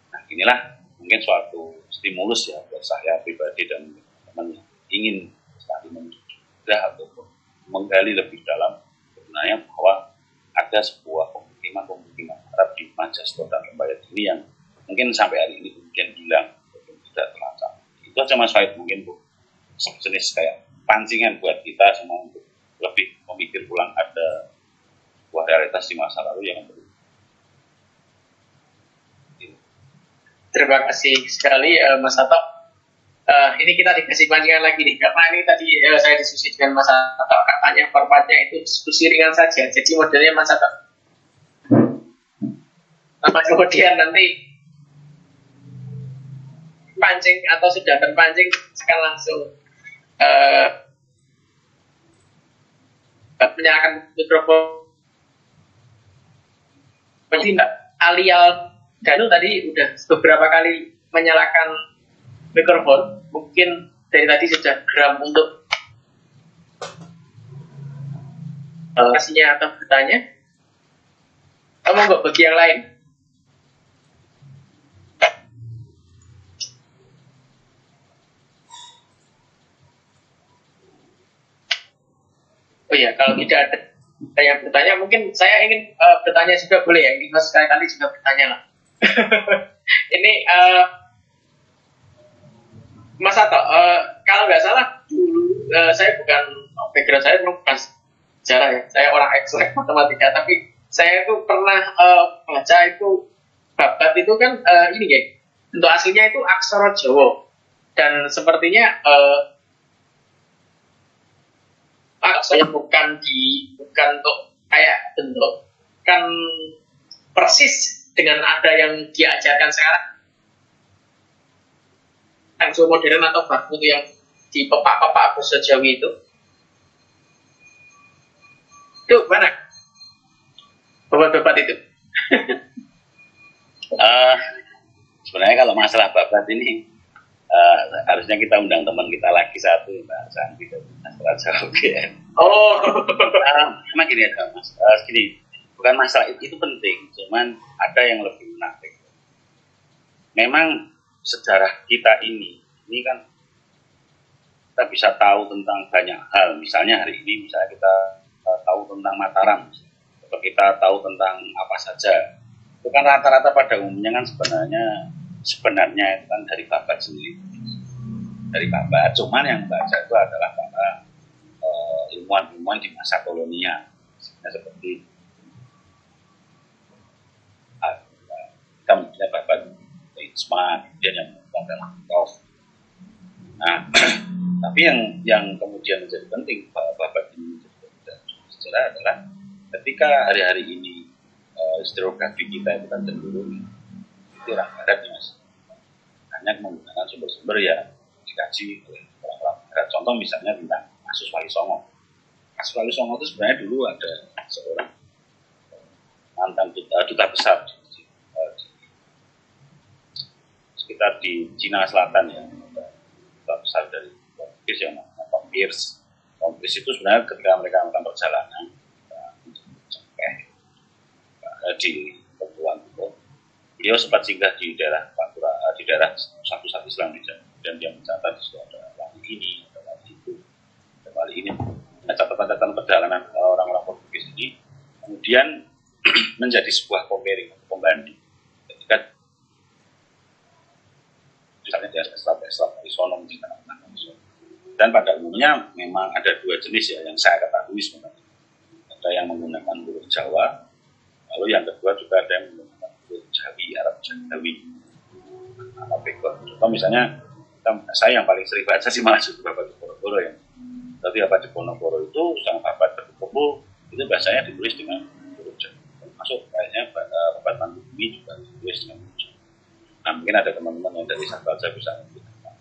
Nah, inilah mungkin suatu stimulus ya buat saya pribadi dan teman-teman yang ingin sekali mencoba ataupun menggali lebih dalam sebenarnya bahwa ada sebuah pemukiman Arab di Majasto dan Pembayan ini yang mungkin sampai hari ini kemudian hilang ataupun tidak terlacak. Itu aja Mas Faid, mungkin Bu, sejenis kayak pancingan buat kita semua untuk lebih memikir ulang ada sebuah realitas di masa lalu yang perlu. Terima kasih sekali Mas Sato. Ini kita dikasih pancingan lagi nih, karena ini tadi saya diskusi dengan Mas Sato, katanya formatnya itu diskusi ringan saja, jadi modelnya Mas Sato. Apa kemudian nanti pancing atau sudah terpancing akan langsung Bapak menyalakan mikrofon. Jadi Mbak Alial Danu tadi udah beberapa kali menyalakan mikrofon. Mungkin dari tadi sudah geram untuk kasihnya atau bertanya. Kamu nggak bagi yang lain? Oh ya, kalau tidak ada yang bertanya, mungkin saya ingin bertanya juga boleh ya. Ini sekali-kali juga bertanya lah. Ini Mas Sato, kalau nggak salah dulu saya bukan background saya bukan sejarah ya. Saya orang ekstrak matematika, tapi saya itu pernah baca itu babat itu kan ini ya. Untuk aslinya itu aksara Jawa dan sepertinya maksudnya bukan untuk kayak bentuk kan persis dengan ada yang diajarkan sekarang langsung modern atau baku yang di pepak-pepak bahasa Jawi itu mana babat-babat itu? Sebenarnya kalau masalah babat ini harusnya kita undang teman kita lagi satu, Mbak Santi dari Sastra Jawa UGM. Oh, emang gini aja Mas, gini, bukan masalah itu penting, cuman ada yang lebih menarik. Memang sejarah kita ini kan kita bisa tahu tentang banyak hal. Misalnya hari ini, misalnya kita tahu tentang Mataram, atau kita tahu tentang apa saja. Itu kan rata-rata pada umumnya kan sebenarnya itu kan dari babat sendiri, dari babat. Cuman yang baca itu adalah para ilmuwan-ilmuwan di masa kolonial, seperti kita mempunyai babat Isma, kemudian yang menggunakan Prof. Nah, tapi yang kemudian menjadi penting babat ini menjadi sejarah adalah ketika hari-hari ini historiografi kita itu kan cenderung itu orang barat ya Mas, hanya menggunakan sumber-sumber yang dikaji oleh orang-orang barat. Contoh misalnya tentang Kasus Wali Songo. Kasus Wali Songo itu sebenarnya dulu ada seorang mantan duta besar di sekitar di Cina Selatan ya, duta besar dari Inggris yang namanya Tom Pierce. Tom Pierce itu sebenarnya ketika mereka melakukan perjalanan di Kepulauan Riau, dia sempat singgah di daerah Pantura, di daerah satu Islam dan dia mencatat di situ ada wali ini, ada wali itu, ada wali ini. Nah, catatan-catatan perjalanan orang-orang Portugis ini kemudian menjadi sebuah comparing, pembanding. Ketika misalnya di Islam Arisono dan pada umumnya memang ada dua jenis ya yang saya ketahui sebenarnya. Ada yang menggunakan huruf Jawa, lalu yang kedua juga ada yang menggunakan huruf Jawi, Arab Jawi. Contoh misalnya saya yang paling sering baca sih malah Babat Diponegoro ya. Tapi Babat Diponegoro itu sang Babat Berkumpul itu bahasanya ditulis dengan huruf Jawa. Termasuk kayaknya Babat Mangkubumi juga ditulis dengan huruf Jawa. Nah mungkin ada teman-teman yang dari Sastra Jawa bisa menggunakan.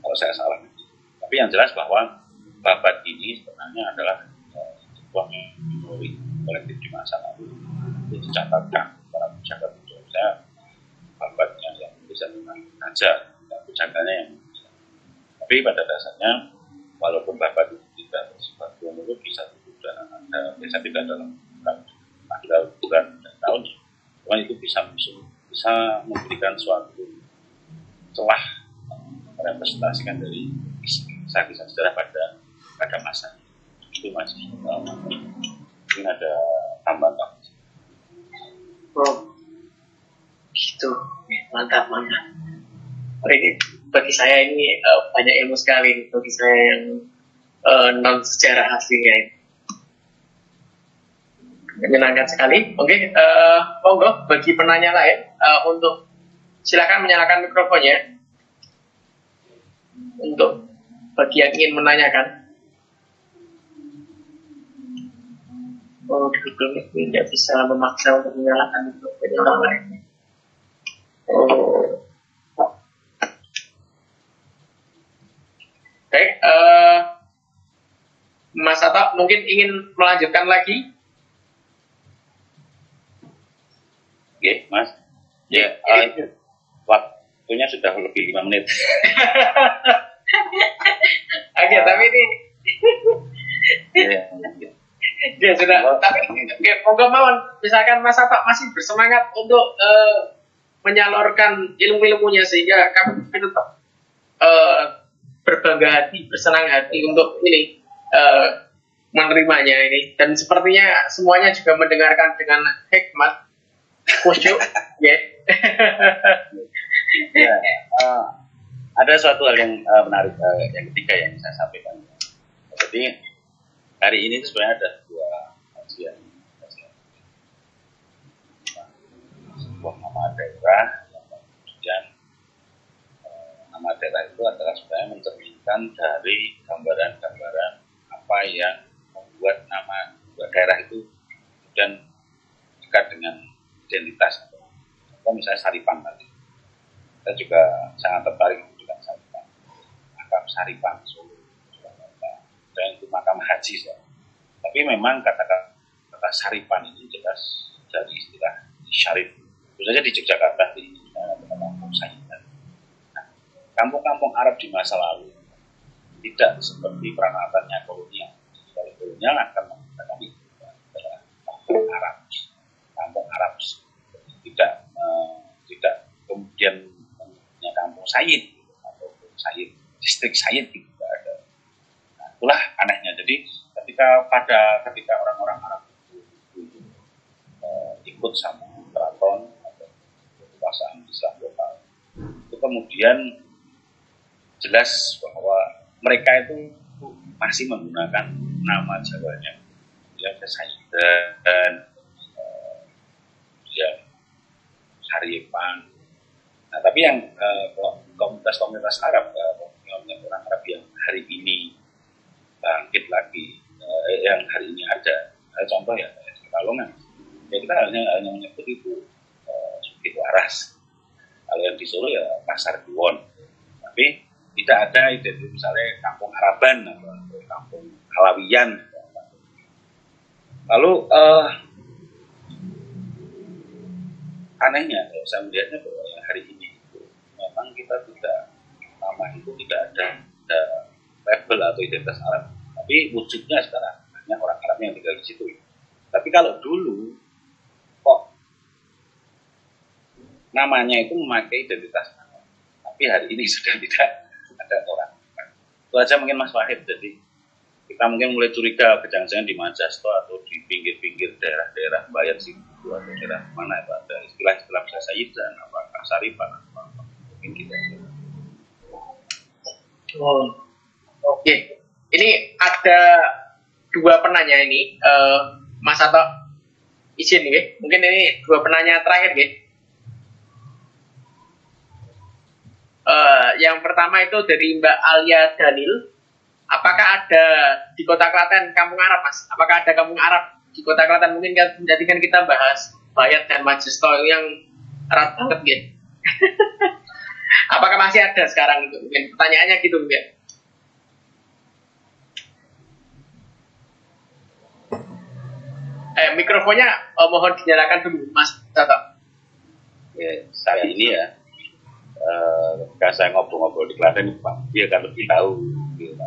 Kalau saya salah. Tapi yang jelas bahwa Babat ini sebenarnya adalah sebuah memori kolektif di masa lalu. Itu dicatatkan para penjaga budaya, babatnya yang bisa memang raja, dan penjaganya yang bisa. Tapi pada dasarnya, walaupun babat itu tidak bersifat kronologis, sudah ada, biasa tidak dalam bulan dan tahun, cuma itu bisa memberikan suatu celah merepresentasikan dari kisah-kisah sejarah pada masa itu masih mungkin ada tambahan. Oh, gitu, mantap. Ini bagi saya ini banyak ilmu sekali bagi saya yang non sejarah aslinya ini. Menyenangkan sekali. Oke, monggo bagi penanya lain untuk silakan menyalakan mikrofonnya untuk bagi yang ingin menanyakan. Oh, di Google Meet tidak bisa memaksa untuk menyalakan mikrofon orang lain. Oh. Baik, Mas Sato, mungkin ingin melanjutkan lagi? Oke, Mas. Ya, itu waktunya sudah lebih 5 menit. Oke, tapi ini ya sudah. Tapi monggo mawon, misalkan Mas Atok masih bersemangat untuk menyalurkan ilmu-ilmunya sehingga kami tetap berbangga hati, bersenang hati untuk ini menerimanya ini, dan sepertinya semuanya juga mendengarkan dengan hikmat, khusyuk, ya. Ya, ada suatu hal yang menarik yang ketiga yang saya sampaikan. Jadi hari ini sebenarnya ada dua kajian. Sebuah nama daerah, kemudian nama daerah itu adalah sebenarnya mencerminkan dari gambaran-gambaran apa yang membuat nama daerah itu kemudian dekat dengan identitas. Atau misalnya Saripan tadi. Saya juga sangat tertarik dengan Saripan. Makam Saripan Solo. Dan itu makam haji. Tapi memang kata Saripan ini jelas dari istilah syarif. Itu saja di Yogyakarta di kampung Sayidan. Nah, kampung-kampung Arab di masa lalu tidak seperti peranatannya kolonial. Kalau kolonial akan menggunakan itu adalah kampung Arab. Kampung Arab tidak kemudian punya kampung Sayyid atau Sayyid distrik Sayyid gitu tidak ada. Nah, itulah anehnya. Jadi ketika orang-orang Arab itu ikut sama keraton atau kekuasaan Islam lokal, itu kemudian jelas bahwa mereka itu masih menggunakan nama Jawanya, ya Sayyidan, ya Saripan. Nah, tapi yang komunitas Arab, orang Arab yang hari ini bangkit lagi, yang hari ini ada, contoh ya Pekalongan, ya kita hanya menyebut itu Suki Waras. Kalau yang di Solo ya Pasar Kliwon, tapi tidak ada identitas misalnya kampung Araban atau kampung Halawiyan. Lalu anehnya kalau saya melihatnya bahwa hari ini itu memang kita nama itu tidak ada label atau identitas Arab, tapi wujudnya sekarang hanya orang Arab yang tinggal di situ. Tapi kalau dulu kok namanya itu memakai identitas Arab, tapi hari ini sudah tidak ada orang. Itu aja mungkin Mas Wahid. Jadi kita mungkin mulai curiga jangan-jangan di Majasto atau di pinggir-pinggir daerah-daerah Bayan Situ atau daerah mana itu ada istilah-istilah bahasa Sayyidan, apakah Saripan atau apa. Mungkin kita. Oh, oke. Ini ada dua penanya ini, Mas Atok izin nih, mungkin ini dua penanya terakhir nih. Yang pertama itu dari Mbak Alia Daniel. Apakah ada di Kota Klaten kampung Arab, Mas? Apakah ada kampung Arab di Kota Klaten? Mungkin menjadikan kita bahas Bayat dan Majisto yang erat banget, gitu. Apakah masih ada sekarang itu? Mungkin pertanyaannya gitu, mungkin. Mikrofonnya mohon dinyalakan dulu, Mas Tato. Ya, saya ini ya. Ketika saya ngobrol-ngobrol di Klaten, Pak, dia kan lebih tahu. Gitu.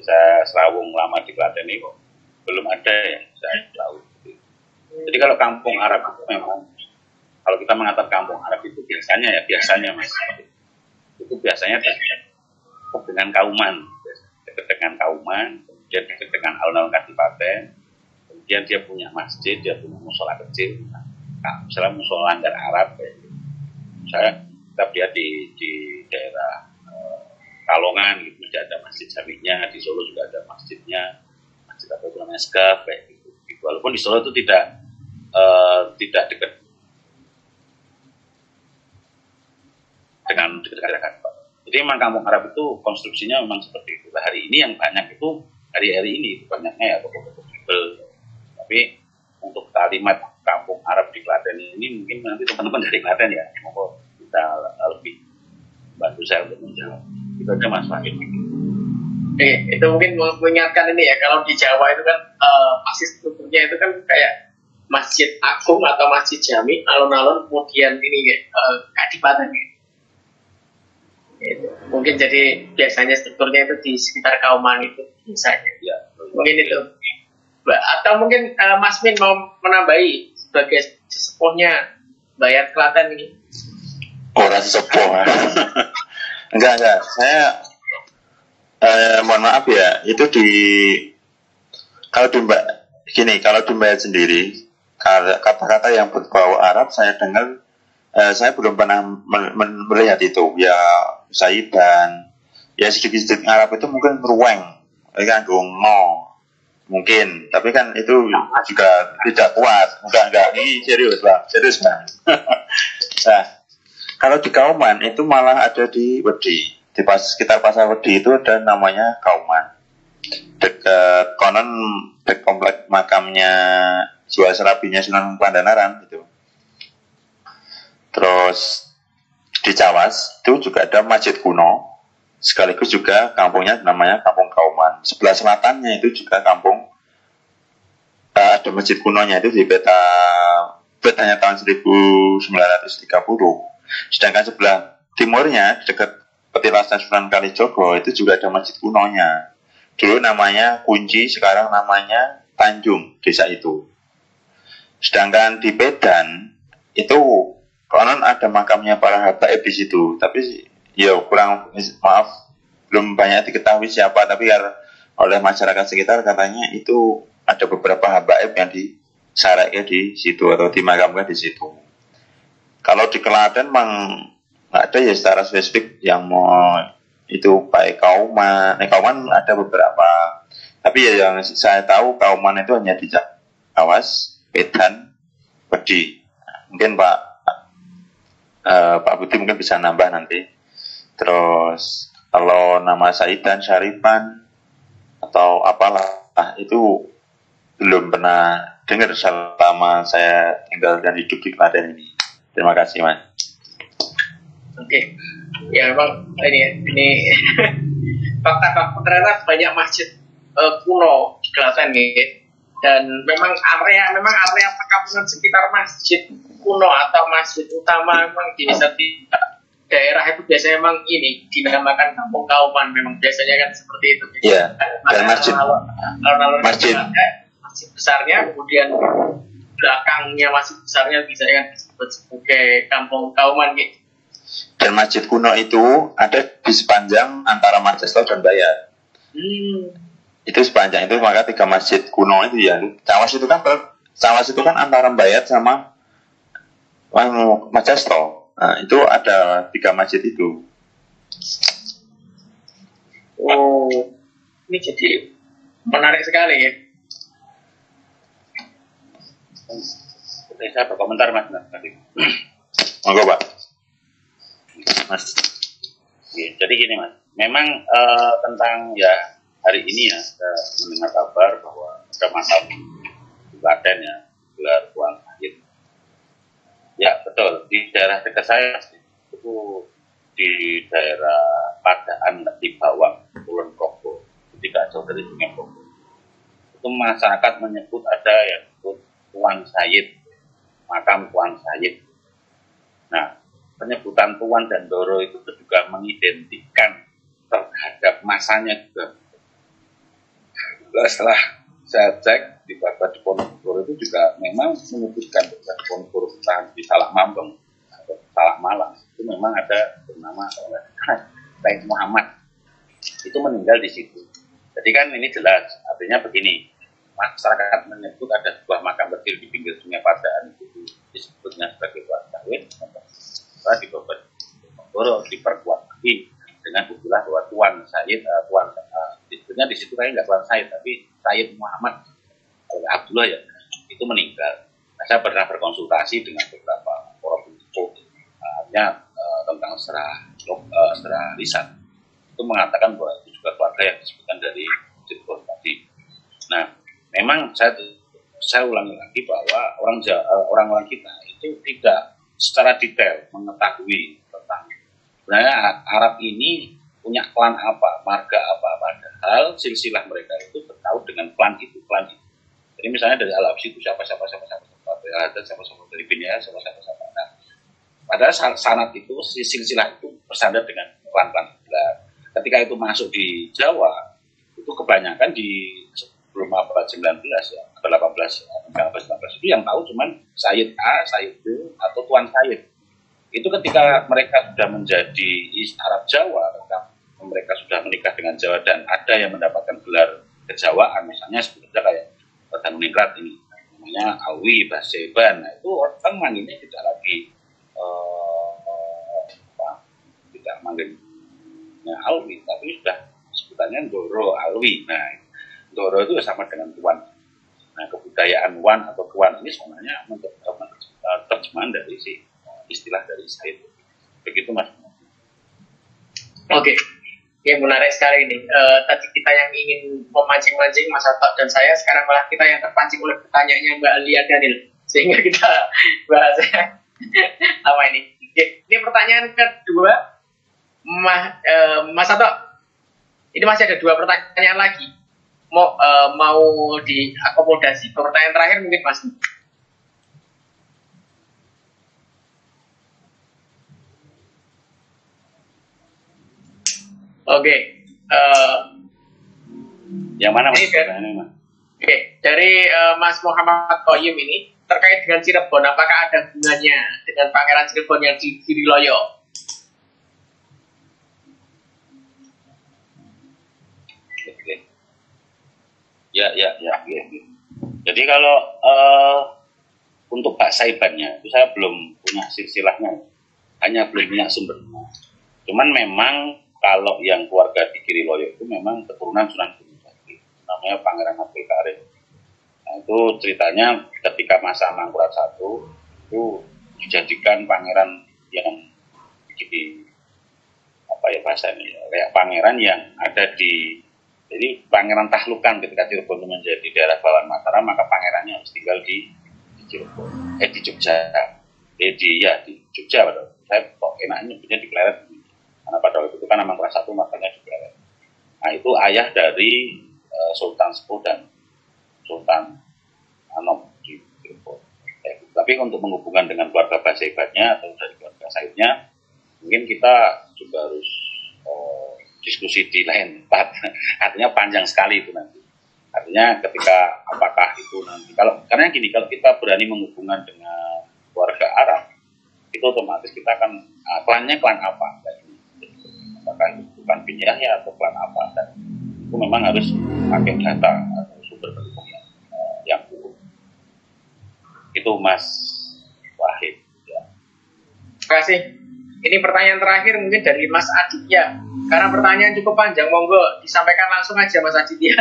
Saya serawung lama di Klaten ini kok belum ada yang saya tahu. Jadi kalau kampung Arab itu memang, kalau kita mengatakan kampung Arab itu biasanya Mas, itu biasanya dengan Kauman, kemudian dengan alun-alun Kadipaten, kemudian dia punya masjid, dia punya musola kecil, misalnya musola Langgar Arab, kita lihat di daerah Kalongan gitu, ada masjid jaminya, di Solo juga ada masjidnya, masjid apa itu namanya Skaf, kayak gitu. Walaupun di Solo itu tidak dekat dengan Jakarta. Jadi memang kampung Arab itu konstruksinya memang seperti itu. Hari ini yang banyak itu hari-hari ini banyaknya ya toko-toko mebel. Tapi untuk kalimat kampung Arab di Klaten ini mungkin nanti teman-teman dari Klaten ya, monggo kita lebih bantu saya untuk menjawab. Itu aja Mas Wahid. Itu mungkin mengingatkan ini ya, kalau di Jawa itu kan masih strukturnya itu kan kayak masjid agung atau masjid jami, alun-alun, kemudian ini ya, kadipaten ya. Gitu. Mungkin jadi biasanya strukturnya itu di sekitar Kauman itu misalnya. Ya, mungkin itu. Atau mungkin Mas Min mau menambahi sebagai sesepuhnya Bayat Klaten ini. Orang sesepuh. enggak. Saya mohon maaf ya, itu kalau di Bayat sendiri, kata-kata yang berbau Arab saya dengar, saya belum pernah melihat itu. Ya Saidan, ya sedikit-sedikit Arab itu mungkin ruweng, kan no mungkin, tapi kan itu juga tidak kuat. Enggak, ini serius bang. Nah, kalau di Kauman itu malah ada di Wedi, sekitar Pasar Wedi itu ada namanya Kauman, dekat konon dek komplek makamnya Jiwa Serabinya Sunan Pandanaran itu. Terus di Cawas itu juga ada masjid kuno, sekaligus juga kampungnya namanya Kampung Kauman. Sebelah selatannya itu juga kampung, ada masjid kunonya itu di petanya tahun 1930. Sedangkan sebelah timurnya dekat petilasan Sunan Kalijogo itu juga ada masjid kunonya. Dulu namanya Kunci, sekarang namanya Tanjung desa itu. Sedangkan di Pedan itu konon ada makamnya para habaib di situ, tapi ya belum banyak diketahui siapa, tapi oleh masyarakat sekitar katanya itu ada beberapa habaib yang disaraknya di situ atau dimakamkan di situ. Kalau di Klaten memang nggak ada ya secara spesifik yang mau itu baik Kauman. Kauman ada beberapa, tapi ya yang saya tahu Kauman itu hanya di Cawas, Pedan, Wedi. Mungkin Pak Budi mungkin bisa nambah nanti. Terus kalau nama Saidan, Syarifan atau apalah itu belum pernah dengar selama saya tinggal dan hidup di Klaten ini. Terima kasih Mas. Oke. Ya memang ini fakta ternyata banyak masjid kuno di Klaten nih. Dan memang area perkampungan sekitar masjid kuno atau masjid utama memang di daerah itu biasanya memang ini dinamakan Kampung Kauman, memang biasanya kan seperti itu. Iya. Dan masjid besarnya, kemudian belakangnya masjid besarnya bisa kan disebut sebagai Kampung Kauman gitu. Dan masjid kuno itu ada di sepanjang antara Majesto dan Bayat. Itu sepanjang itu, maka 3 masjid kuno itu ya. Cawas itu kan antara Bayat sama Majesto. Nah, itu ada 3 masjid itu. Oh, ini jadi menarik sekali ya. Saya berkomentar Mas tadi. Monggo Pak. Mas. Ya, jadi gini Mas, memang tentang ya hari ini ya saya mendengar kabar bahwa ada makam di Klaten ya, gelar Tuan Said. Ya betul, di daerah dekat saya itu di daerah Padaan di bawah Kulon Progo, tidak jauh dari Sungai Progo. Itu masyarakat menyebut ada yang disebut Tuan Said, makam Tuan Said. Nah, penyebutan Tuan dan Doro itu juga mengidentikan terhadap masanya juga. Setelah saya cek di Bapak di Ponorogo itu juga memang menyebutkan di Ponorogo di Salak Mambeng atau Salak Malang itu memang ada bernama Said Muhammad, itu meninggal di situ. Jadi kan ini jelas artinya begini, masyarakat menyebut ada sebuah makam kecil di pinggir Sungai Padaan itu disebutnya sebagai Tuan Said. Setelah di Bapak Ponorogo diperkuat lagi dengan istilah bahwa Tuan Said, disebutnya di situ kayak nggak Tuan Said tapi Said Muhammad Abdullah ya, itu meninggal. Nah, saya pernah berkonsultasi dengan beberapa orang politik tentang secara lisan, itu mengatakan bahwa itu juga keluarga yang disebutkan dari Cirebon tadi. Nah, memang saya ulangi lagi bahwa orang-orang kita itu tidak secara detail mengetahui tentang sebenarnya Arab ini punya klan apa, marga apa, padahal silsilah mereka itu bertaut dengan klan itu. Jadi misalnya dari Al-Habsyi itu siapa, dari siapa dari Binyah, siapa. Nah, padahal sanad itu, silsilah itu bersandar dengan klan-klan. Nah, ketika itu masuk di Jawa, itu kebanyakan di sebelum abad 19 ya, atau 18 itu yang tahu cuman Sayyid A, Sayyid B, atau Tuan Sayyid. Itu ketika mereka sudah menjadi Arab Jawa, mereka sudah menikah dengan Jawa dan ada yang mendapatkan gelar kejawaan, misalnya sebetulnya kayak Tadanuningrat ini, namanya Alwi, Baseban. Nah, itu orang manggilnya tidak lagi tidak manggilnya Alwi, tapi sudah sebutannya Ndoro Alwi. Nah, Ndoro itu sama dengan tuan. Nah, kebudayaan wan atau tuan ini sebenarnya terjemahan dari istilah dari Said. Begitu, Mas. Oke. Ya, menarik sekali ini. Tadi kita yang ingin memancing-mancing Mas Atok dan saya, sekarang malah kita yang terpancing oleh pertanyaannya Mbak Alia Daniel. Sehingga kita bahas apa ini. Ini pertanyaan kedua, Mas Atok. Ini masih ada 2 pertanyaan lagi. Mau diakomodasi. Pertanyaan terakhir mungkin Mas. Oke. Yang mana Mas? Oke, dari Mas Muhammad Qoyim ini terkait dengan Cirebon, apakah ada hubungannya dengan Pangeran Cirebon yang di Giriloyo? Ya. Jadi kalau untuk Pak Saibannya itu saya belum punya silsilahnya, hanya belum punya sumbernya. Cuman memang kalau yang keluarga di Giriloyo itu memang keturunan Sunan Gunung Jati, namanya Pangeran Abdul Karim. Nah, itu ceritanya ketika masa Mangkurat I itu dijadikan pangeran yang di apa ya bahasanya, kayak pangeran yang ada di, jadi pangeran tahlukan ketika Cirebon menjadi daerah bawahan Mataram, maka pangerannya harus tinggal di Cirebon, di Jogja, di Jogja. Saya kok enaknya nyebutnya di Pleret, karena pada waktu itu kan Mangkurat I makanya di Pleret. Nah, itu ayah dari Sultan Sepuh dan Sultan Anom di Cirebon. Tapi untuk menghubungkan dengan keluarga Basaibannya atau dari keluarga Saidnya, mungkin kita juga harus diskusi di lain tempat. Artinya panjang sekali itu nanti. Artinya ketika apakah itu nanti, karena gini, kalau kita berani menghubungkan dengan keluarga Arab, itu otomatis kita akan klannya klan apa? Apakah itu bukan bin Yahya atau klan apa? Dan itu memang harus pakai data atau sumber pendukung yang kuat. Itu Mas Wahid. Ya. Terima kasih. Ini pertanyaan terakhir mungkin dari Mas Aditya. Karena pertanyaan cukup panjang, monggo disampaikan langsung aja Mas Aditya.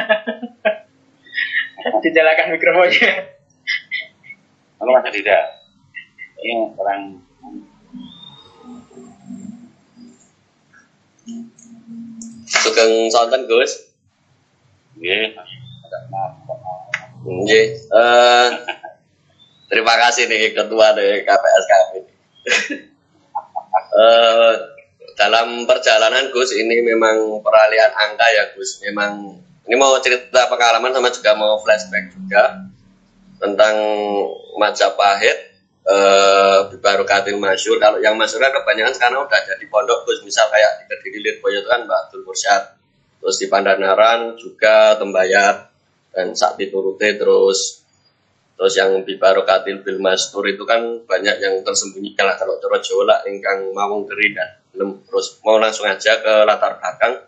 Dijalakan mikrofonnya. Halo Mas Aditya. Ini orang Sugeng sonten Gus. nggih. Nggih. Terima kasih nih Ketua dari KPSKP. Dalam perjalanan Gus ini memang peralihan angka ya Gus. Memang ini mau cerita pengalaman sama juga mau flashback juga tentang Majapahit. Bibarokatil Masyhur. Kalau yang masyhur kan kebanyakan sekarang udah jadi pondok Gus. Misal kayak di Kediri Lirboyo itu kan Mbak Abdul Mursyad. Terus di Pandanaran juga Tembayat dan Sakti Turute, terus yang Bibarokatil Bil Mastur itu kan banyak yang tersembunyi lah kalau cara Jawa lah ingkang mawung geri dan belum. Terus mau langsung aja ke latar belakang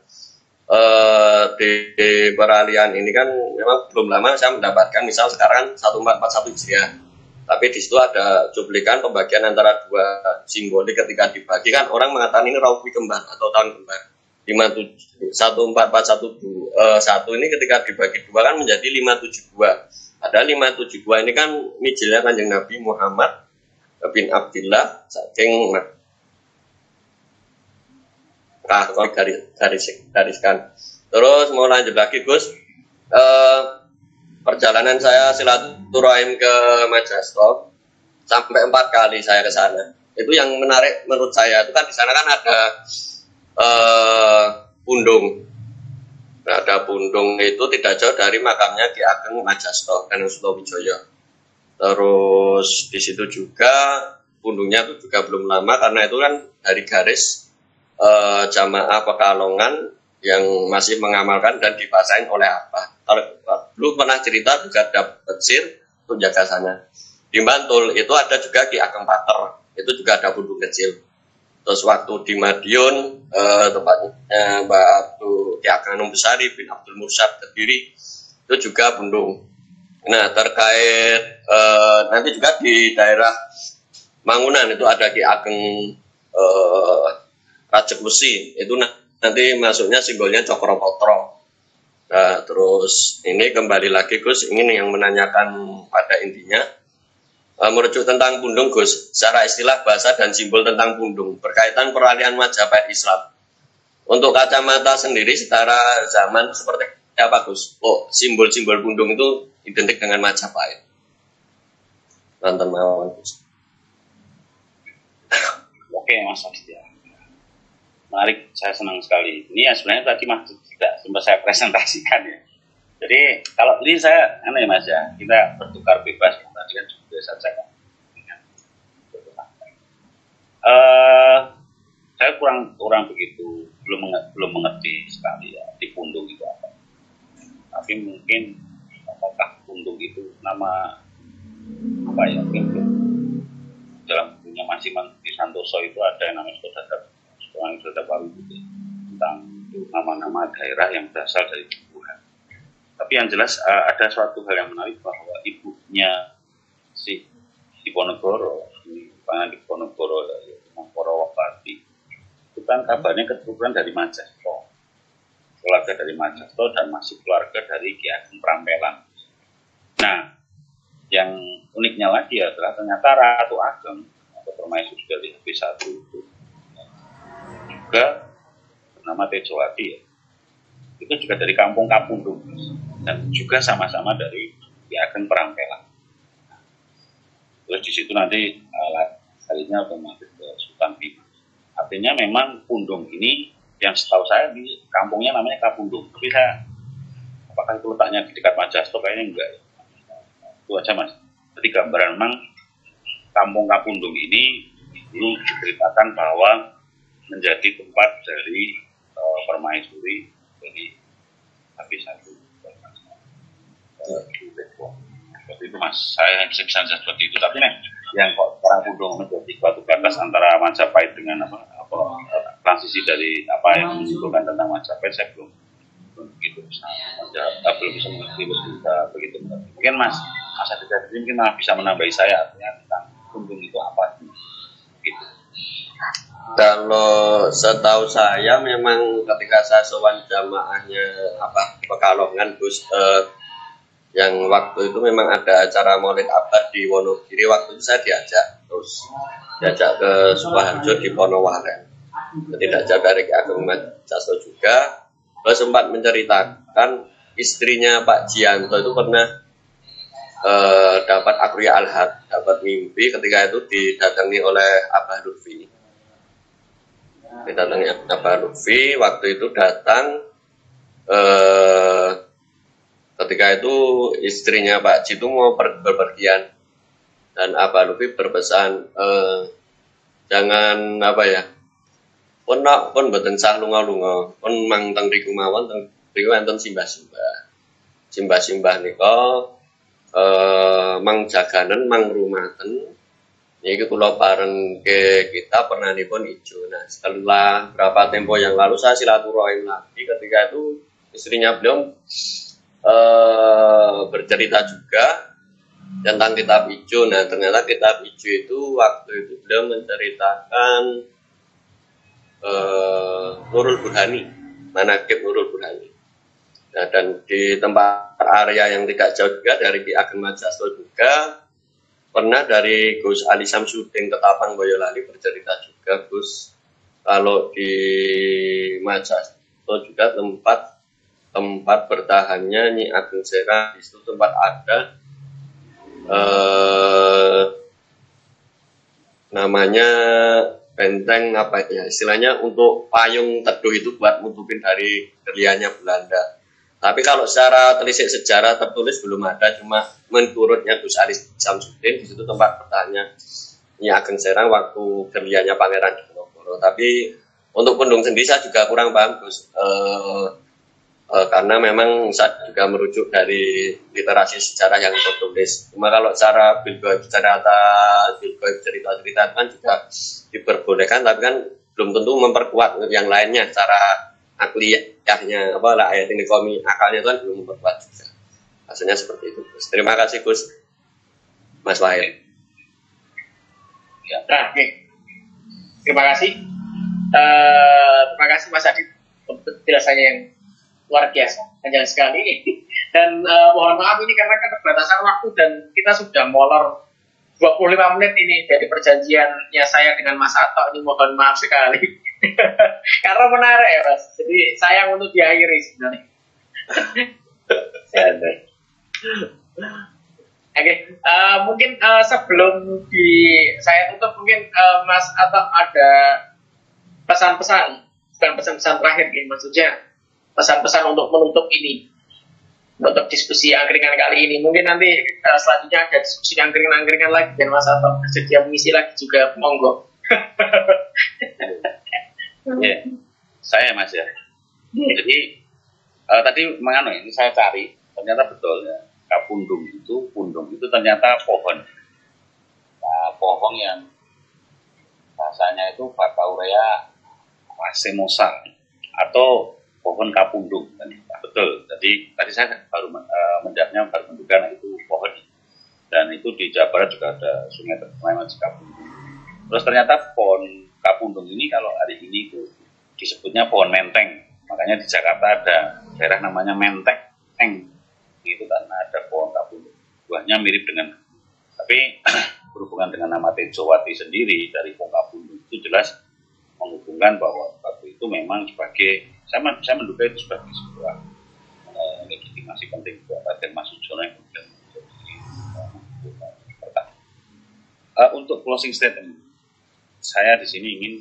di peralihan ini kan memang belum lama saya mendapatkan misal sekarang 1441 Hijriah. Tapi di situ ada cuplikan pembagian antara 2 simbolik ketika dibagi kan orang mengatakan ini Rawi kembar atau tahun kembar. 1441 ini ketika dibagi 2 kan menjadi 572. Ada 572 ini kan mijilnya Kanjeng Nabi Muhammad bin Abdillah saking gariskan. Terus mau lanjut lagi Gus. Perjalanan saya silaturahim ke Majasto sampai 4 kali saya ke sana. Itu yang menarik menurut saya itu kan di sana kan ada Pundung. Berada Pundung itu tidak jauh dari makamnya Ki Ageng Majasto Kanjeng Sutowijoyo. Terus di situ juga Pundungnya itu juga belum lama karena itu kan dari garis jamaah Pekalongan yang masih mengamalkan dan dipasangin oleh apa. Kalau dulu pernah cerita juga ada pesir untuk jaga sana. Di Bantul itu ada juga Ki Ageng Pater, itu juga ada pundung kecil. Terus waktu di Madiun tempatnya Mbak Abdul Ki Ageng Besari bin Abdul Mursyad Kediri itu juga pundung. Nah terkait nanti juga di daerah Mangunan itu ada Ki Ageng Rajek Besi, itu nanti masuknya simbolnya Cokropotro. Nah, terus ini kembali lagi Gus, ini yang menanyakan pada intinya merujuk tentang pundung Gus, secara istilah bahasa dan simbol tentang pundung berkaitan peralihan Majapahit Islam. Untuk kacamata sendiri secara zaman seperti apa Gus? Oh, simbol-simbol pundung itu identik dengan Majapahit. Nonton mawon Gus. Oke Mas Astia. Menarik, saya senang sekali. Ini ya sebenarnya tadi Mas tidak sempat saya presentasikan ya. Jadi kalau ini saya, ya Mas ya, kita bertukar bebas. Tadi kan sudah saya saya kurang begitu belum mengerti sekali ya di pundung itu apa. Tapi mungkin apakah pundung itu nama apa ya? Mungkin dalam bukunya masih di Santoso itu ada yang namanya Sudah baru gitu, tentang nama-nama daerah yang berasal dari Tuhan. Tapi yang jelas ada suatu hal yang menarik bahwa ibunya si Diponegoro, Pangan Diponegoro yaitu Mangkoro Wapati, itu kan kabarnya keturunan dari Majasto, keluarga dari Majasto dan masih keluarga dari Ki Ageng Prampelan. Nah, yang uniknya lagi adalah ternyata Ratu Ageng atau permaisuri dari HP1 itu juga bernama Tejowati ya. Itu juga dari kampung Kapundung dan juga sama-sama dari Ki Ageng Prampelan. Terus di situ nanti kalinya otomatis ke Sultan Bima. Artinya memang Pundung ini yang setahu saya di kampungnya namanya Kapundung. Tapi saya apakah itu letaknya di dekat Majasto kayaknya enggak ya. Itu aja Mas. Jadi gambaran memang kampung Kapundung ini dulu diceritakan bahwa menjadi tempat dari permaisuri dari HP1. Seperti itu Mas, saya bisa seperti itu. Tapi yang kok orang Pundung menjadi suatu batas antara Majapahit dengan transisi dari apa yang menunjukkan tentang Majapahit, saya belum begitu bisa begitu. Mungkin Mas Aditya mungkin bisa menambahi saya artinya tentang Pundung itu apa gitu. Kalau setahu saya memang ketika saya sowan jamaahnya Pekalongan Gus, yang waktu itu memang ada acara Maulid Abad di Wonogiri, waktu itu saya diajak ke Sukoharjo di Ponowaren, tidak jauh dari Ki Ageng Majasto juga. Beliau sempat menceritakan istrinya Pak Jianto itu pernah dapat Akriya Al-Had, dapat mimpi ketika itu didatangi oleh Abah Lutfi. Didatangi Abah Lutfi, waktu itu datang ketika itu istrinya Pak Ji itu mau berpergian dan Abah Lutfi berpesan jangan pun mboten sah lunga-lunga, pun mang teng riku mawon teng riku enten simbah-simbah nika mang jaganen mang rumaten. Ini kula bareng ke kita pernah pun ijo. Nah setelah berapa tempo yang lalu saya silaturahim lagi, ketika itu istrinya beliau bercerita juga tentang kitab ijo. Nah ternyata kitab ijo itu waktu itu beliau menceritakan Nurul Burhani, Manaqib Nurul Burhani. Nah dan di tempat area yang tidak jauh juga dari Ki Ageng Majasto juga pernah dari Gus Ali Samsudin Ketapang Boyolali bercerita juga Gus, kalau di Majasto juga tempat bertahannya Nyi Ageng Sera, di situ tempat ada namanya benteng apa ya istilahnya untuk payung teduh itu buat nutupin dari gerianya Belanda. Tapi kalau secara telisik sejarah tertulis belum ada, cuma menurutnya Gus Ali Samsudin di situ tempat bertanya Nyi Ageng Serang waktu gerianya Pangeran Diponegoro. Tapi untuk Pundung sendiri saya juga kurang paham Gus, karena memang saya juga merujuk dari literasi sejarah yang tertulis. Cuma kalau secara bilgoib cerita-cerita kan juga diperbolehkan, tapi kan belum tentu memperkuat yang lainnya secara akliyahnya ayat ini komi akalnya itu kan belum memperkuat juga. Rasanya seperti itu Gus. Terima kasih Gus Mas Wahid. Ya. Nah, oke. Terima kasih Mas Adit untuk penjelasannya yang luar biasa, panjang sekali. Dan mohon maaf ini karena keterbatasan waktu dan kita sudah molor 25 menit ini dari perjanjiannya saya dengan Mas Ato, ini mohon maaf sekali. Karena menarik ya Mas, jadi sayang untuk diakhiri sebenarnya. Oke, mungkin sebelum saya tutup mungkin Mas Ato ada pesan-pesan, bukan pesan-pesan terakhir ini maksudnya, pesan-pesan untuk menutup ini, untuk diskusi angkringan kali ini. Mungkin nanti selanjutnya ada diskusi angkringan lagi dan Mas Ato bersedia mengisi lagi juga, monggo. Ya, saya Mas ya. Jadi tadi ini saya cari, ternyata betul ya. Pundung itu ternyata pohon. Nah, pohon yang bahasanya itu Bacaurea racemosa atau pohon kapundung. Betul. Jadi tadi saya baru menduga itu pohon. Dan itu di Jawa Barat juga ada sungai terkenal Cikapundung. Terus ternyata pohon kapundung ini kalau hari ini itu disebutnya pohon menteng. Makanya di Jakarta ada daerah namanya Menteng. Itu karena ada pohon kapundung. Buahnya mirip dengan, tapi berhubungan dengan nama Tejowati sendiri dari pohon kapundung itu jelas menghubungkan bahwa batu itu memang sebagai, saya menduga itu sebagai sebuah legitimasi penting buat Raden Mas Sujono yang kemudian menjadi untuk closing statement, saya di sini ingin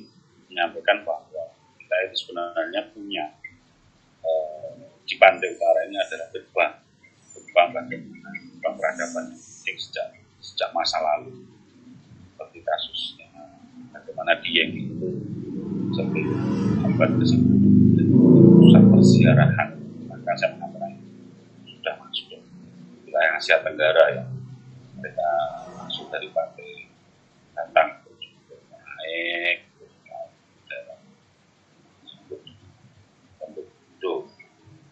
menyampaikan bahwa kita itu sebenarnya punya di pantai utara ini adalah gerbang peradaban yang penting sejak masa lalu, seperti kasusnya bagaimana Dieng itu sebelum abad ke-10 pusat perziarahan, maka saya mengatakan sudah masuk ke wilayah Asia Tenggara yang mereka masuk dari pantai datang naik untuk hidup.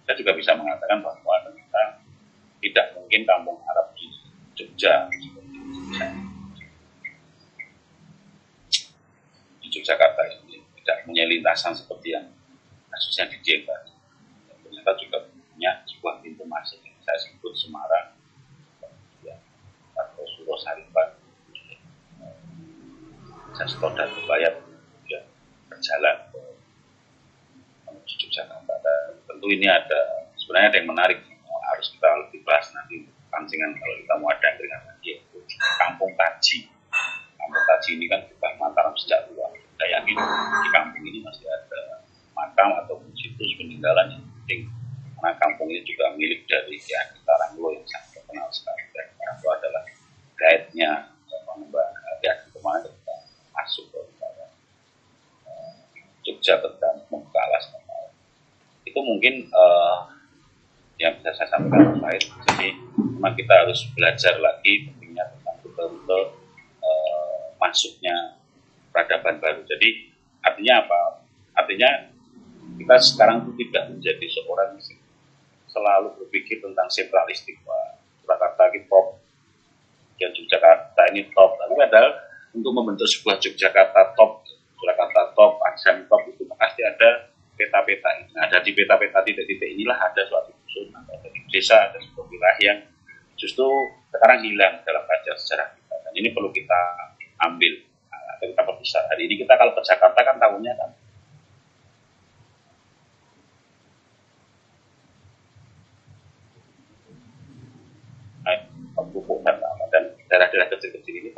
Saya juga bisa mengatakan bahwa ternyata tidak mungkin kampung Arab di Jogja di Yogyakarta ini tidak punya lintasan seperti yang kasusnya di Dieng tadi. Ternyata juga punya sebuah pintu masuk yang saya sebut Semarang, atau Suro Saripan, Sesto dan Bayat ya, berjalan menuju Yogyakarta. Dan tentu ini sebenarnya ada yang menarik, harus kita lebih bahas nanti pancingan kalau kita mau ada angkringan lagi, yaitu Kampung Taji. Kampung Taji ini kan kita Mataram sejak tua. Saya yakin di kampung ini masih ada makam ataupun situs peninggalan yang penting, karena kampung ini juga milik dari Ki Ageng Taranglo yang sangat terkenal sekali. Dan Taranglo adalah guide-nya Mbak Ki Ageng kemarin ketika masuk ke Jogja tentang membuka alas. Itu mungkin yang bisa saya sampaikan Mas Fahid. Jadi memang kita harus belajar lagi pentingnya tentang rute-rute masuknya peradaban baru. Jadi artinya apa? Artinya kita sekarang itu tidak menjadi seorang yang selalu berpikir tentang sentralistik, Pak. Surakarta ini top, dan Yogyakarta ini top. Tapi padahal untuk membentuk sebuah Yogyakarta top, Surakarta top, Aksan top, itu pasti ada peta-peta ini. Nah, ada di peta-peta titik-titik inilah ada suatu dusun atau ada di desa, ada sebuah wilayah yang justru sekarang hilang dalam kajian sejarah kita. Dan ini perlu kita ambil. Nah, kita bisa hari ini kita kalau ke Jakarta kan tahunnya kan pupuk dan daerah-daerah kecil-kecil ini